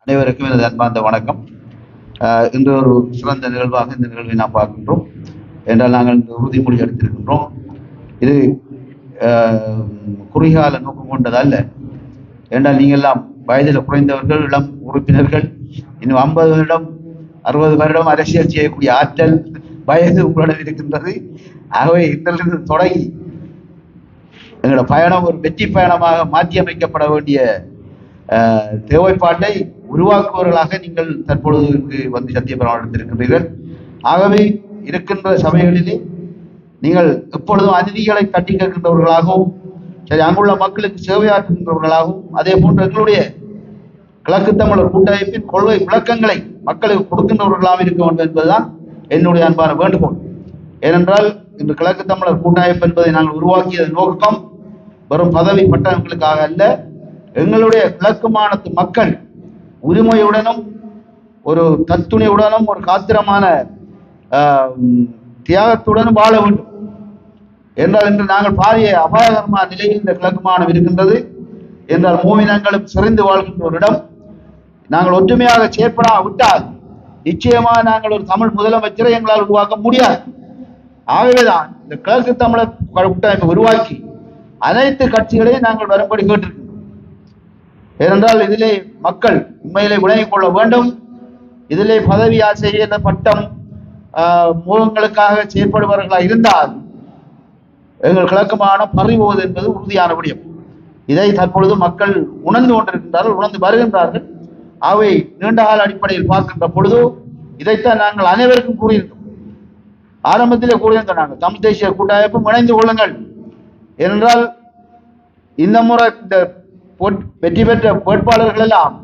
அனைவருக்கும் எனது அன்பார்ந்த வணக்கம். இன்று ஒரு சிறந்த நிகழ்வாக இந்த நிகழ்வை நாம் பார்க்கின்றோம். என்றால் நாங்கள் இந்த உறுதிமொழி எடுத்திருக்கின்றோம். இது குறுகால நோக்கம் கொண்டதல்ல. என்றால் நீங்கள் எல்லாம் வயதில் குறைந்தவர்கள், இளம் உறுப்பினர்கள், இன்னும் 50 வருடம் 60 வருடம் அரசியல் செய்யக்கூடிய ஆற்றல் வயது உங்களிடம் இருக்கின்றது. ஆகவே இன்றிலிருந்து தொடங்கி எங்களோட பயணம் ஒரு வெற்றி பயணமாக மாற்றி அமைக்கப்பட வேண்டிய தேவைப்பாட்டை உருவாக்குவர்களாக நீங்கள் தற்பொழுது வந்து சத்தியப்பிரமாணம் எடுத்திருக்கின்றீர்கள். ஆகவே இருக்கின்ற சபைகளிலே நீங்கள் எப்பொழுதும் அதிதிகளை தட்டி கேட்கின்றவர்களாகவும், சரி அங்குள்ள மக்களுக்கு சேவையாற்றுகின்றவர்களாகவும், அதே போன்று எங்களுடைய கிழக்கு தமிழர் கூட்டமைப்பின் கொள்கை விளக்கங்களை மக்களுக்கு கொடுக்கின்றவர்களாக இருக்க வேண்டும் என்பதுதான் என்னுடைய அன்பான வேண்டுகோள். ஏனென்றால் இன்று கிழக்கு தமிழர் கூட்டமைப்பு என்பதை நாங்கள் உருவாக்கியது நோக்கம் வெறும் பதவி பட்டங்களுக்காக அல்ல. எங்களுடைய கிழக்கு மாநிலத்து மக்கள் உரிமையுடனும் ஒரு தத்துணையுடனும் ஒரு காத்திரமான தியாகத்துடனும் வாழ வேண்டும் என்றால் இன்று நாங்கள் பாரிய அபாயகரமான நிலையில் இந்த கிழக்கு மாநிலம் இருக்கின்றது. என்றால் மூவினங்களும் சிறந்து வாழ்கின்ற ஒரு இடம். நாங்கள் ஒற்றுமையாக செயற்படாவிட்டால் நிச்சயமாக நாங்கள் ஒரு தமிழ் முதலமைச்சரை எங்களால் உருவாக்க முடியாது. ஆகவேதான் இந்த கிழக்கு தமிழர் கூட்டமைப்பை உருவாக்கி அனைத்து கட்சிகளையும் நாங்கள் வரும்படி கேட்டிருக்கிறோம். ஏனென்றால் இதிலே மக்கள் உண்மையிலே விளங்கிக் கொள்ள வேண்டும். இதிலே பதவி ஆசை, பட்டம், முகங்களுக்காக செயற்படுபவர்களாக இருந்தால் எங்கள் கிழக்கமான பறிபோவது என்பது உறுதியான விடயம். இதை தற்பொழுது மக்கள் உணர்ந்து கொண்டிருக்கின்றார்கள், உணர்ந்து வருகின்றார்கள். அவை நீண்டகால அடிப்படையில் பார்க்கின்ற பொழுது இதைத்தான் நாங்கள் அனைவருக்கும் கூறியிருந்தோம். ஆரம்பத்திலே கூறியிருந்தோம், நாங்கள் தமிழ் தேசிய கூட்டமைப்பும் இணைந்து கொள்ளுங்கள். ஏனென்றால் இந்த முறை இந்த வெற்றி பெற்ற வேட்பாளர்கள் எல்லாம்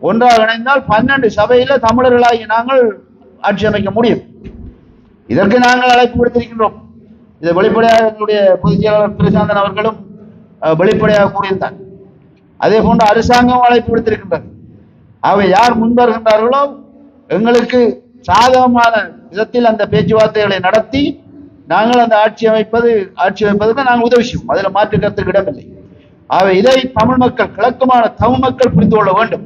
ஒன்றாக இணைந்தால் 12 சபையில தமிழர்களாகி நாங்கள் ஆட்சி அமைக்க முடியும். இதற்கு நாங்கள் அழைப்பு விடுத்திருக்கின்றோம். இதை வெளிப்படையாக எங்களுடைய பொதுச் செயலாளர் பிரசாந்தன் அவர்களும் வெளிப்படையாக கூறியிருந்தார். அதே போன்று அரசாங்கம் அழைப்பு விடுத்திருக்கின்றது. அவை யார் முன்வருகின்றார்களோ எங்களுக்கு சாதகமான விதத்தில் அந்த பேச்சுவார்த்தைகளை நடத்தி நாங்கள் அந்த ஆட்சி அமைப்பதற்கு நாங்கள் உதவி செய்வோம். அதில் மாற்று கருத்துக்கு இடமில்லை. ஆகவே இதை தமிழ் மக்கள், கிழக்குமான தமிழ் மக்கள் புரிந்து கொள்ள வேண்டும்.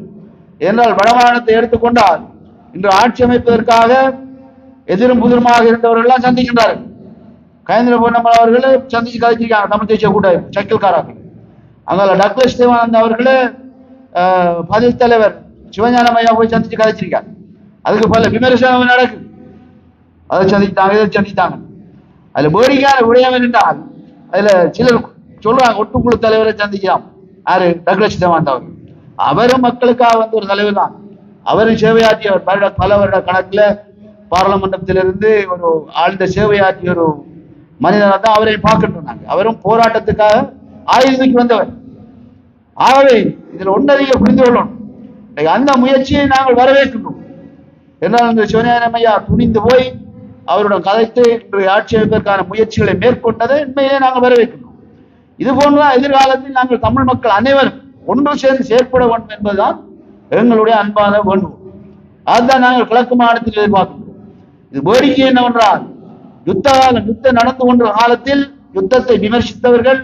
என்றால் வடமாநிலத்தை எடுத்துக்கொண்டால் இன்று ஆட்சி அமைப்பதற்காக எதிரும் புதிருமாக இருந்தவர்கள் சந்திக்கின்றார்கள். கயந்திர பொன்னம்பலம் அவர்களே சந்திச்சு கதைச்சிருக்காங்க. தமிழ் தேசிய கூட்டமைப்பு சக்கில்காரர்கள் அங்கே டக்ளஸ் தேவானந்த் அவர்களே பதில் தலைவர் சிவஞானமையா போய் சந்திச்சு கதைச்சிருக்காங்க. அதுக்கு பல விமர்சனம் நடக்குது. அதை சந்தித்தாங்க, இதை சந்தித்தாங்க. அதுல வேடிக்கையான விடயம் என்றால் அதுல சிலர் சொல்றாங்க ஒட்டுக்குழு தலைவரை சந்திக்கலாம். யாரு? டக்ளஸ் தேவானந்த் அவர். அவரும் மக்களுக்காக வந்து ஒரு தலைவர் தான். அவரும் சேவையாற்றியவர். பல வருட கணக்குல பாராளுமன்றத்திலிருந்து ஒரு ஆழ்ந்த சேவையாற்றிய ஒரு மனிதனாக தான் அவரை பார்க்கின்றோம். நாங்கள் அவரும் போராட்டத்துக்காக ஆயுதத்துக்கு வந்தவர். ஆகவே இதில் ஒன்றதிக புரிந்து கொள்ளணும். அந்த முயற்சியை நாங்கள் வரவேற்கின்றோம். என்றால் இந்த சிவஞானமையா துணிந்து போய் அவருடன் கதைத்து இன்று ஆட்சி அமைப்பதற்கான முயற்சிகளை மேற்கொண்டதை உண்மையிலே நாங்கள் வரவேற்கின்றோம். இது போன்ற எதிர்காலத்தில் நாங்கள் தமிழ் மக்கள் அனைவரும் ஒன்று சேர்ந்து செயற்பட வேண்டும் என்பதுதான் எங்களுடைய அன்பான வேண்டுகோள். அதுதான் நாங்கள் கிழக்கு மாநிலத்தில் எதிர்பார்க்கின்றோம். இது வேடிக்கை என்னவென்றால் யுத்தம் நடந்து கொண்ட காலத்தில் யுத்தத்தை விமர்சித்தவர்கள்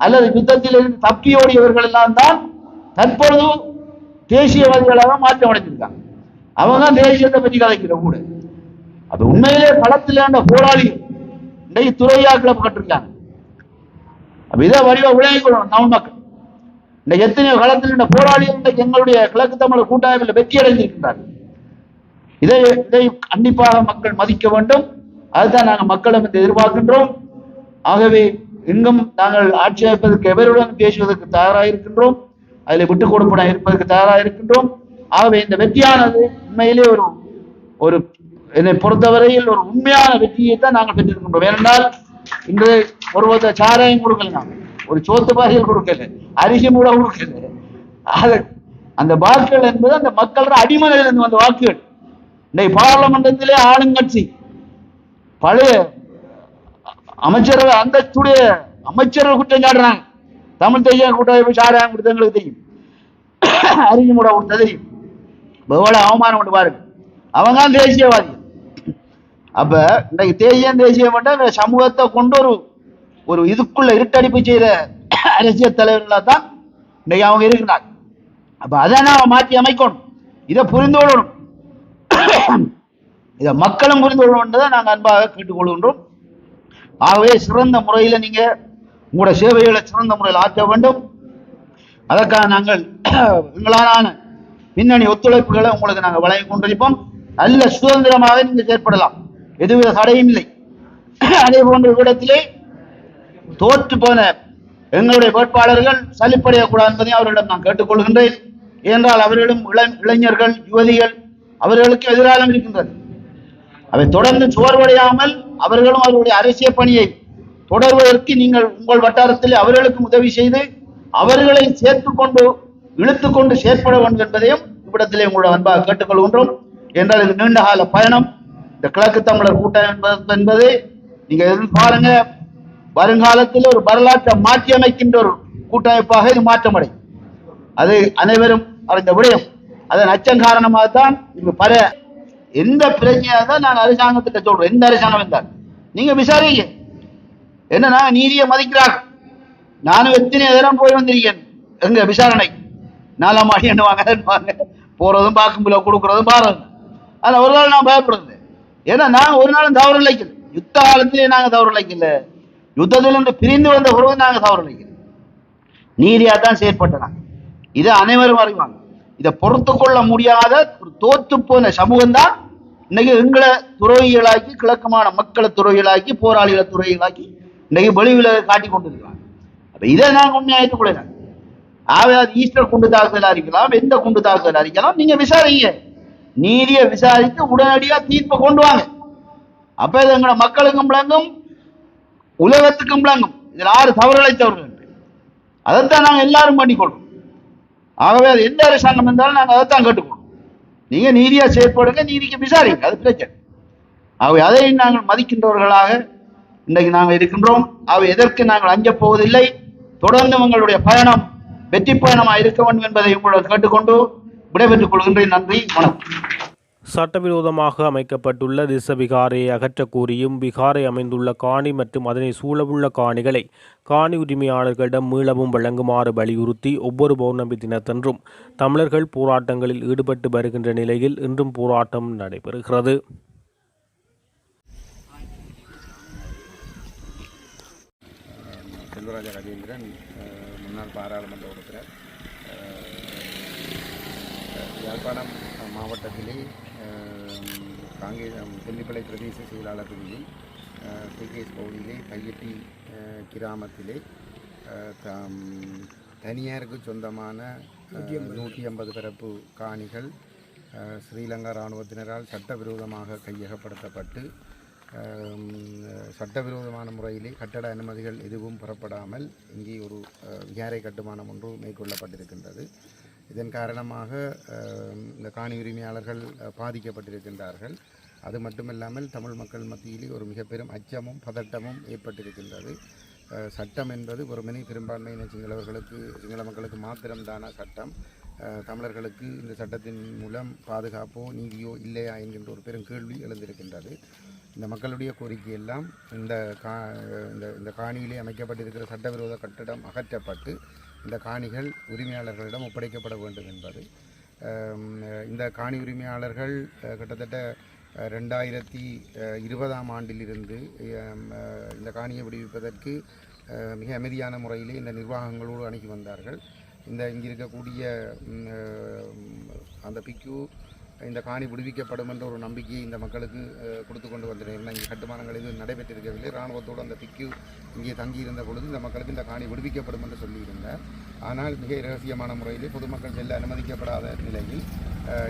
அல்லது யுத்தத்தில் இருந்து தப்பியோடியவர்கள் எல்லாம் தான் தற்பொழுது தேசியவாதிகளாக மாற்றம் அடைஞ்சிருக்காங்க. அவங்க தான் தேசியத்தை பற்றி கதைக்கிற கூட. அது உண்மையிலே களத்தில் போராளிகள் இன்றைக்கு துறையாக்கப்பட்டிருக்காங்க. இதை வடிவ விளங்கிக் கொள்ளணும் தமிழ் மக்கள். இந்த எத்தனையோ களத்தில் போராளிகள் இன்றைக்கு எங்களுடைய கிழக்கு தமிழர் கூட்டமைப்பில் வெற்றி அடைந்திருக்கின்றார்கள். இதை கண்டிப்பாக மக்கள் மதிக்க வேண்டும். அதுதான் நாங்கள் மக்களிடம் எதிர்பார்க்கின்றோம். ஆகவே இங்கும் நாங்கள் ஆட்சி அமைப்பதற்கு எவருடன் பேசுவதற்கு தயாராக இருக்கின்றோம். அதில் விட்டுக் கொடுப்பன இருப்பதற்கு தயாராக இருக்கின்றோம். ஆகவே இந்த வெற்றியானது உண்மையிலே ஒரு என்னை பொறுத்தவரையில் ஒரு உண்மையான வெற்றியை தான் நாங்கள் பெற்றிருக்கின்றோம். ஏனென்றால் இன்று ஒருவத்த சாராயம் கொடுக்கல, ஒரு சோத்து பாதைகள் கொடுக்கல, அரிசி மூட கொடுக்கல. அந்த வாக்குகள் என்பது அந்த மக்களோட அடிமனையில் இருந்து வந்த வாக்குகள். இன்னைக்கு பாராளுமன்றத்திலே ஆளுங்கட்சி பழைய அமைச்சர்கள் அந்த அமைச்சர்கள் குற்றம் சாடுறாங்க. தமிழ் தேசிய கூட்டமைப்பு சாராயம் கொடுத்த எங்களுக்கு தெரியும், அரிசி மூட கொடுத்த தெரியும். எவ்வளவு அவமானம் கொண்டு பாருங்க. அவங்க தான் தேசியவாதி. அப்ப இன்றைக்கு தேசியம் மட்டும் சமூகத்தை கொண்டு ஒரு இதுக்குள்ள இருட்டடிப்பு செய்த அரசியல் தலைவர்களாக தான் இன்னைக்கு அவங்க இருக்கிறாங்க. அப்ப அதை நாம மாற்றி அமைக்கணும். இதை புரிந்து கொள்ளணும். இதை மக்களும் புரிந்து கொள்ளணுன்றதை நாங்கள் அன்பாக கேட்டுக்கொள்கின்றோம். ஆகவே சிறந்த முறையில் நீங்க உங்களோட சேவைகளை சிறந்த முறையில் ஆற்ற வேண்டும். அதற்காக நாங்கள் எங்களான பின்னணி ஒத்துழைப்புகளை உங்களுக்கு நாங்கள் வழங்கி கொண்டிருப்போம். நல்ல சுதந்திரமாக நீங்க செயற்படலாம், எதுவித தடையும் இல்லை. அதே போன்ற இடத்திலே தோற்று போன எங்களுடைய வேட்பாளர்கள் சலிப்படையக்கூடாது என்பதை அவர்களிடம் நான் கேட்டுக்கொள்கின்றேன். ஏனென்றால் அவர்களும் இளைஞர்கள், யுவதிகள், அவர்களுக்கு எதிராக இருக்கின்றது. அவை தொடர்ந்து சோர்வடையாமல் அவர்களும் அவருடைய அரசியல் பணியை தொடர்வதற்கு நீங்கள் உங்கள் வட்டாரத்தில் அவர்களுக்கும் உதவி செய்து அவர்களை சேர்த்துக்கொண்டு இழுத்துக்கொண்டு செயற்பட வேண்டும் என்பதையும் இவ்விடத்திலே உங்களோட அன்பாக கேட்டுக்கொள்கின்றோம். என்றால் இது நீண்டகால பயணம். இந்த கிழக்கு தமிழர் கூட்டம் என்பது நீங்க எதிர்பாருங்க, வருங்காலத்தில் ஒரு வரலாற்றை மாற்றி அமைக்கின்ற ஒரு கூட்டமைப்பாக இது மாற்றமடையும். அது அனைவரும் அறிந்த விடயம். அதன் அச்சம் காரணமாகத்தான் இது பல எந்த பிரச்சனையாக தான் நாங்கள் அரசாங்கத்திட்ட சொல்றோம். எந்த அரசாங்கம் இருந்தால் நீங்க விசாரிங்க. என்ன நீதியை மதிக்கிறாங்க. நானும் எத்தனை நேரம் போய் வந்திருக்கேன் எங்க விசாரணை. 4ஆம் மாடி எண்ணுவாங்க, போறதும் பார்க்கும்போது கொடுக்கறதும் பாருங்க. அதில் ஒரு நாள் நான் பயப்படுறது. ஏன்னா நாங்கள் ஒரு நாளும் தவறு இழைக்கல. யுத்த காலத்திலே நாங்கள் தவறு இழைக்கல. யுத்தத்திலிருந்து பிரிந்து வந்த பொழுது நாங்கள் தவறு இழைக்கல. நீதியாகத்தான் செயற்பட்டனாங்க. இதை அனைவரும் அறிவாங்க. இதை பொறுத்து கொள்ள முடியாத ஒரு தோற்று போன சமூகம் தான் இன்னைக்கு எங்களை துறவிகளாக்கி, கிழக்கமான மக்களை துறவிகளாக்கி, போராளிகளை துறவிகளாக்கி இன்னைக்கு வெளிவில காட்டி கொண்டிருக்கிறாங்க. அப்ப இதை நாங்கள் உண்மையாக ஏற்றுக்கொள்ளலாம். ஆவது ஈஸ்டர் குண்டு தாக்குதல் அறிக்கலாம், எந்த குண்டு தாக்குதல் அறிக்கலாம். நீங்க விசாரிங்க, நீதியை விசாரித்து உடனடியாக தீர்ப்பை கொண்டு வாங்க. அப்ப இது எங்களோட மக்களுக்கும் விளங்கும், உலகத்துக்கும் விளங்கும். இதில் 6 தவறு இழைத்தவர்கள். அதைத்தான் நாங்கள் எல்லாரும் பண்ணிக்கொள்றோம். ஆகவே அது எந்த அரசாங்கம் இருந்தாலும் நாங்கள் அதைத்தான் கேட்டுக்கொள்வோம். நீங்க நீதியா செயற்படுங்க, நீதிக்கு விசாரிங்க, அது பிரச்சனை. ஆகவே அதை நாங்கள் மதிக்கின்றவர்களாக இன்றைக்கு நாங்கள் இருக்கின்றோம். ஆகவே எதற்கு நாங்கள் அஞ்சப் போவதில்லை. தொடர்ந்து உங்களுடைய பயணம் வெற்றி பயணமாக இருக்க வேண்டும் என்பதை உங்களுடன் கேட்டுக்கொண்டு விடைபெற்றுக் கொள்கின்றேன். நன்றி, வணக்கம். சட்டவிரோதமாக அமைக்கப்பட்டுள்ள திச விகாரையை அகற்ற கோரியும் விகாரை அமைந்துள்ள காணி மற்றும் அதனை சூழவுள்ள காணிகளை காணி உரிமையாளர்களிடம் மீளவும் வழங்குமாறு வலியுறுத்தி ஒவ்வொரு பௌர்ணமி தினத்தன்றும் தமிழர்கள் போராட்டங்களில் ஈடுபட்டு வருகின்ற நிலையில் இன்றும் போராட்டம் நடைபெறுகிறது. செல்வராஜா கஜேந்திரன், முன்னாள் பாராளுமன்ற உறுப்பினர். யாழ்ப்பாணம் மாவட்டத்திலே தெல்லிப்பளை பிரதேச செயலாளர் பிரிவில் கேகேஎஸ் பகுதியிலே கையெட்டி கிராமத்திலே தனியாருக்கு சொந்தமான 150 பரப்பு காணிகள் ஸ்ரீலங்கா இராணுவத்தினரால் சட்டவிரோதமாக கையகப்படுத்தப்பட்டு சட்டவிரோதமான முறையிலே கட்டட அனுமதிகள் எதுவும் பெறப்படாமல் இங்கே ஒரு விகாரை கட்டுமானம் ஒன்று மேற்கொள்ளப்பட்டிருக்கின்றது. இதன் காரணமாக இந்த காணி உரிமையாளர்கள் பாதிக்கப்பட்டிருக்கின்றார்கள். அது மட்டுமில்லாமல் தமிழ் மக்கள் மத்தியிலே ஒரு மிக பெரும் அச்சமும் பதட்டமும் ஏற்பட்டிருக்கின்றது. சட்டம் என்பது ஒருமனி பெரும்பான்மையின சிங்கள மக்களுக்கு மாத்திரம்தான சட்டம். தமிழர்களுக்கு இந்த சட்டத்தின் மூலம் பாதுகாப்போ நீதியோ இல்லையா என்கின்ற ஒரு பெரும் கேள்வி எழுந்திருக்கின்றது. இந்த மக்களுடைய கோரிக்கையெல்லாம் இந்த காணியிலே அமைக்கப்பட்டிருக்கிற சட்டவிரோத கட்டடம் அகற்றப்பட்டு இந்த காணிகள் உரிமையாளர்களிடம் ஒப்படைக்கப்பட வேண்டும் என்பது. இந்த காணி உரிமையாளர்கள் கிட்டத்தட்ட 2020ஆம் ஆண்டிலிருந்து இந்த காணியை விடுவிப்பதற்கு மிக அமைதியான முறையிலே இந்த நிர்வாகங்களோடு அணுகி வந்தார்கள். இங்கே இருக்கக்கூடிய அந்த பிக்கு இந்த காணி விடுவிக்கப்படும் என்ற ஒரு நம்பிக்கையை இந்த மக்களுக்கு கொடுத்து கொண்டு வந்திருந்தார். இங்கே கட்டுமானங்கள் எதுவும் நடைபெற்றிருக்கவில்லை. இராணுவத்தோடு அந்த பிக்கு இங்கே தங்கியிருந்த பொழுது இந்த மக்களுக்கு இந்த காணி விடுவிக்கப்படும் என்று சொல்லியிருந்தார். ஆனால் மிக இரகசியமான முறையிலே பொதுமக்கள் செல்ல அனுமதிக்கப்படாத நிலையில்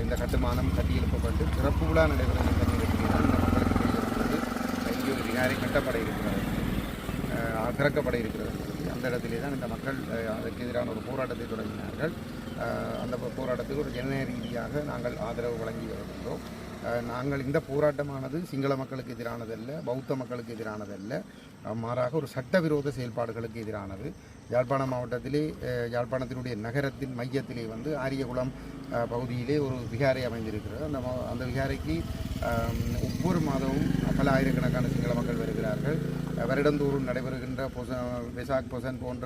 இந்த கட்டுமானம் கட்டியெழுப்பப்பட்டு சிறப்பு விழா நடைபெறுகின்ற நிலையில் இந்த மக்களுக்கு தெரிய வந்தது இங்கே ஒரு விகாரை கட்டப்பட இருக்கிறது, திறக்கப்பட இருக்கிறது. அந்த இடத்திலே தான் இந்த மக்கள் அதற்கு எதிரான ஒரு போராட்டத்தை தொடங்கினார்கள். அந்த போராட்டத்துக்கு ஒரு ஜனநாயக ரீதியாக நாங்கள் ஆதரவு வழங்கி வருகின்றோம். நாங்கள் இந்த போராட்டமானது சிங்கள மக்களுக்கு எதிரானதல்ல, பௌத்த மக்களுக்கு எதிரானதல்ல, மாறாக ஒரு சட்டவிரோத செயல்பாடுகளுக்கு எதிரானது. யாழ்ப்பாணம் மாவட்டத்திலே யாழ்ப்பாணத்தினுடைய நகரத்தின் மையத்திலே ஆரியகுளம் பகுதியிலே ஒரு விகாரை அமைந்திருக்கிறது. அந்த விகாரைக்கு ஒவ்வொரு மாதமும் பல ஆயிரக்கணக்கான சிங்கள மக்கள் வருகிறார்கள். வருடந்தோறும் நடைபெறுகின்ற வெசாக் பொசன் போன்ற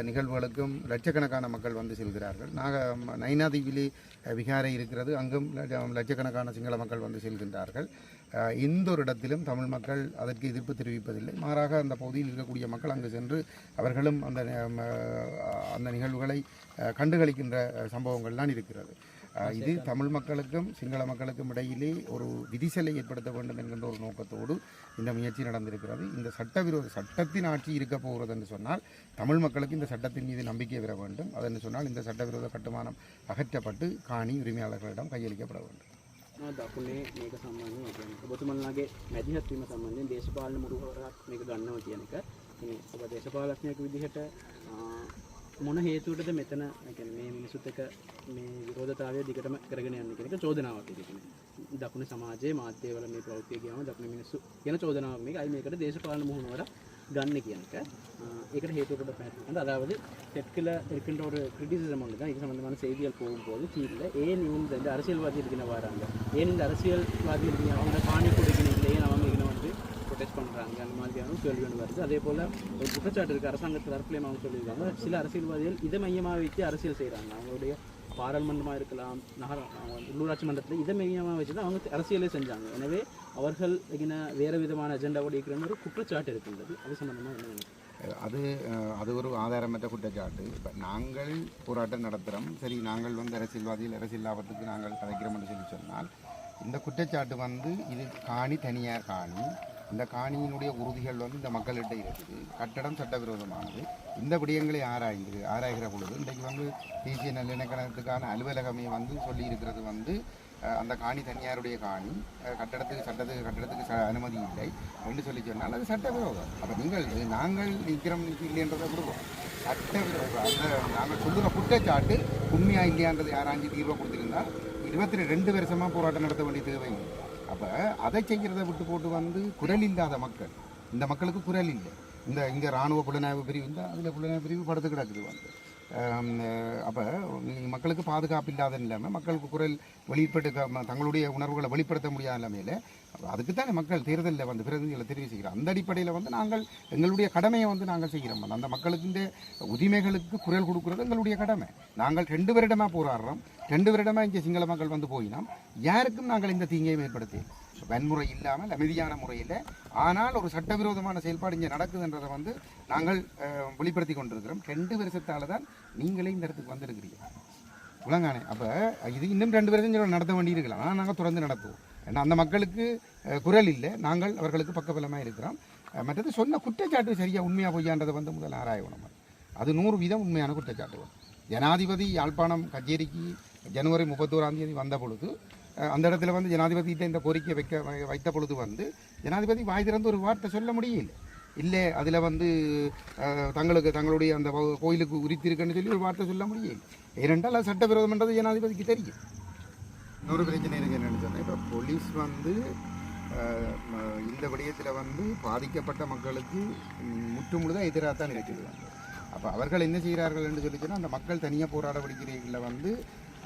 நிகழ்வுகளுக்கும் லட்சக்கணக்கான மக்கள் வந்து செல்கிறார்கள். நைனாதீவிலே விகாரை இருக்கிறது, அங்கும் லட்சக்கணக்கான சிங்கள மக்கள் வந்து செல்கின்றார்கள். எந்த ஒரு இடத்திலும் தமிழ் மக்கள் அதற்கு எதிர்ப்பு தெரிவிப்பதில்லை. மாறாக அந்த பகுதியில் இருக்கக்கூடிய மக்கள் அங்கு சென்று அவர்களும் அந்த நிகழ்வுகளை கண்டுகளிக்கின்ற சம்பவங்கள்லாம் இருக்கிறது. இது தமிழ் மக்களுக்கும் சிங்கள மக்களுக்கும் இடையிலே ஒரு விதிசலை ஏற்படுத்த வேண்டும் என்கின்ற ஒரு நோக்கத்தோடு இந்த முயற்சி நடந்திருக்கிறது. இந்த சட்டத்தின் ஆட்சி இருக்க போகிறது என்று சொன்னால் தமிழ் மக்களுக்கு இந்த சட்டத்தின் மீது நம்பிக்கை பெற வேண்டும். அதென்று சொன்னால் இந்த சட்டவிரோத கட்டுமானம் அகற்றப்பட்டு காணி உரிமையாளர்களிடம் கையளிக்கப்பட வேண்டும். දකුණේ මේක සම්බන්ධයෙන් කියන්නේ ඔබතුමන්ලාගේ මැදිහත් වීම සම්බන්ධයෙන් දේශපාලන මුරුවරක් මේක ගන්නවා කියන එක. ඉතින් ඔබ දේශපාලඥයෙක් විදිහට මොන හේතුවටද මෙතන කියන්නේ මේ මිනිසුත් එක්ක මේ විරෝධතාවය දිගටම කරගෙන යන්නේ කියන එක චෝදනාවක් ඉදිරියට. දකුණේ සමාජයේ මාධ්‍යවල මේ ප්‍රවෘත්තිය ගියාම දකුණේ මිනිස්සු කියන චෝදනාවක් මේක. අයි මේකට දේශපාලන මුහුණුවර ගන්න කියන එක. ඒකට හේතුවකට පැහැදිලි. அதாவது தெற்குல இருக்கின்ற ஒரு கிரிட்டிசிசம் ஒன்று தான் இது சம்பந்தமான செய்திகள் போகும்போது கீழே ஏன் இந்த அரசியல்வாதி இருக்கிற வராங்க, ஏன் இந்த அரசியல்வாதி இருக்கிற அவங்க காணி கொடுக்கணும் இல்லை, ஏன் அவங்க இங்கே வந்து ப்ரொடெஸ்ட் பண்ணுறாங்க, அந்த மாதிரியான கேள்வி ஒன்று வருது. அதே போல் ஒரு குற்றச்சாட்டு இருக்குது அரசாங்கத்தில் தரப்புலையும் அவங்க சொல்லியிருக்காங்க சில அரசியல்வாதிகள் இதை மையமாக வைத்து அரசியல் செய்கிறாங்க. அவங்களுடைய பாராளுமன்றமாக இருக்கலாம், உள்ளூராட்சி மன்றத்தில் இதை மையமாக வச்சு தான் அவங்க அரசியலே செஞ்சாங்க. எனவே அவர்கள் வேறு விதமான அஜெண்டாவோடு இருக்கிற ஒரு குற்றச்சாட்டு இருக்கின்றது. அது சம்பந்தமாக என்ன நினைக்கிறேன்? அது ஒரு ஆதாரமற்ற குற்றச்சாட்டு. இப்போ நாங்கள் போராட்டம் நடத்துகிறோம், சரி நாங்கள் வந்து அரசியல்வாதிகள் அரசியல் லாபத்துக்கு நாங்கள் கதைக்கிறோம் என்று சொல்லி சொன்னால் இந்த குற்றச்சாட்டு வந்து இது காணி தனியார் காணி, இந்த காணியினுடைய உறுதிகள் வந்து இந்த மக்கள்கிட்ட இருக்குது, கட்டடம் சட்டவிரோதமானது. இந்த விடயங்களை ஆராய்கிற பொழுது இன்றைக்கு வந்து தேசிய நல்லிணக்கணத்துக்கான அலுவலகமே வந்து சொல்லி இருக்கிறது வந்து அந்த காணி தனியாருடைய காணி, கட்டடத்துக்கு அனுமதி இல்லை என்று சொல்லி சொன்னால் அது சட்டவிரோதம். அப்போ நாங்கள் நிற்கிறோம் இல்லைன்றதை கொடுப்போம். சட்டவிரோதம் அந்த நாங்கள் சொல்லுகிற குற்றச்சாட்டு உண்மையாக இல்லையான்றது யாராஞ்சி தீர்வை கொடுத்துருந்தால் 22 வருஷமாக போராட்டம் நடத்த வேண்டிய தேவை. அப்போ அதை செய்கிறத விட்டு போட்டு வந்து குரல் இல்லாத மக்கள், இந்த மக்களுக்கு குரல் இல்லை. இங்கே இராணுவ புலனாய்வு பிரிவு இருந்தால் அதில் புலனாய்வு பிரிவு படுத்து கிடக்குது வந்து. அப்போ மக்களுக்கு பாதுகாப்பு இல்லாத நிலைமை, மக்களுக்கு குரல் வெளிப்பட்டு தங்களுடைய உணர்வுகளை வெளிப்படுத்த முடியாத நிலைமையில் அதுக்கு தானே மக்கள் தேர்தலில் வந்து பிரதிநிதிகளை தெரிவு செய்கிறோம். அந்த அடிப்படையில் வந்து நாங்கள் எங்களுடைய கடமையை வந்து நாங்கள் செய்கிறோம். அந்த மக்களுக்கு இந்த உரிமைகளுக்கு குரல் கொடுக்குறது எங்களுடைய கடமை. நாங்கள் 2 வருடமாக போராடுறோம், 2 வருடமாக இங்கே சிங்கள மக்கள் வந்து போயினோம். யாருக்கும் நாங்கள் இந்த தீங்கையும் ஏற்படுத்தி வன்முறை இல்லாமல் அமைதியான முறையில், ஆனால் ஒரு சட்டவிரோதமான செயல்பாடு இங்கே நடக்குதுன்றதை வந்து நாங்கள் வெளிப்படுத்தி கொண்டிருக்கிறோம். 2 வருஷத்தால் தான் நீங்களே இந்த இடத்துக்கு வந்திருக்கிறீங்க உலகானே. அப்போ இது இன்னும் 2 வருஷம் நடத்த வேண்டியிருக்கலாம், ஆனால் நாங்கள் தொடர்ந்து நடத்துவோம். ஏன்னா அந்த மக்களுக்கு குரல் இல்லை, நாங்கள் அவர்களுக்கு பக்கபலமாக இருக்கிறோம். மற்றது சொன்ன குற்றச்சாட்டு சரியாக உண்மையாக பொய்யான்றதை வந்து முதல் ஆராயணும். அது 100% உண்மையான குற்றச்சாட்டு. ஜனாதிபதி யாழ்ப்பாணம் கச்சேரிக்கு ஜனவரி 31 வந்த பொழுது அந்த இடத்துல வந்து ஜனாதிபதிகிட்ட இந்த கோரிக்கை வைத்த பொழுது வந்து ஜனாதிபதி வாய் திறந்து ஒரு வார்த்தை சொல்ல முடியல. இல்லை அதில் வந்து தங்களுடைய அந்த கோயிலுக்கு உரித்திருக்குன்னு சொல்லி ஒரு வார்த்தை சொல்ல முடியல. ஏனென்றால் அது சட்டவிரோதம்ன்றது ஜனாதிபதிக்கு தெரியும். இன்னொரு பிரச்சனை இருக்குது என்னென்னு சொன்னால், இப்போ போலீஸ் வந்து இந்த விடயத்தில் வந்து பாதிக்கப்பட்ட மக்களுக்கு முற்றுமுழுதாக எதிராக தான் இருக்குது. அப்போ அவர்கள் என்ன செய்கிறார்கள் என்று சொல்லி சொன்னால், அந்த மக்கள் தனியாக போராட படிக்கிறீங்களில் வந்து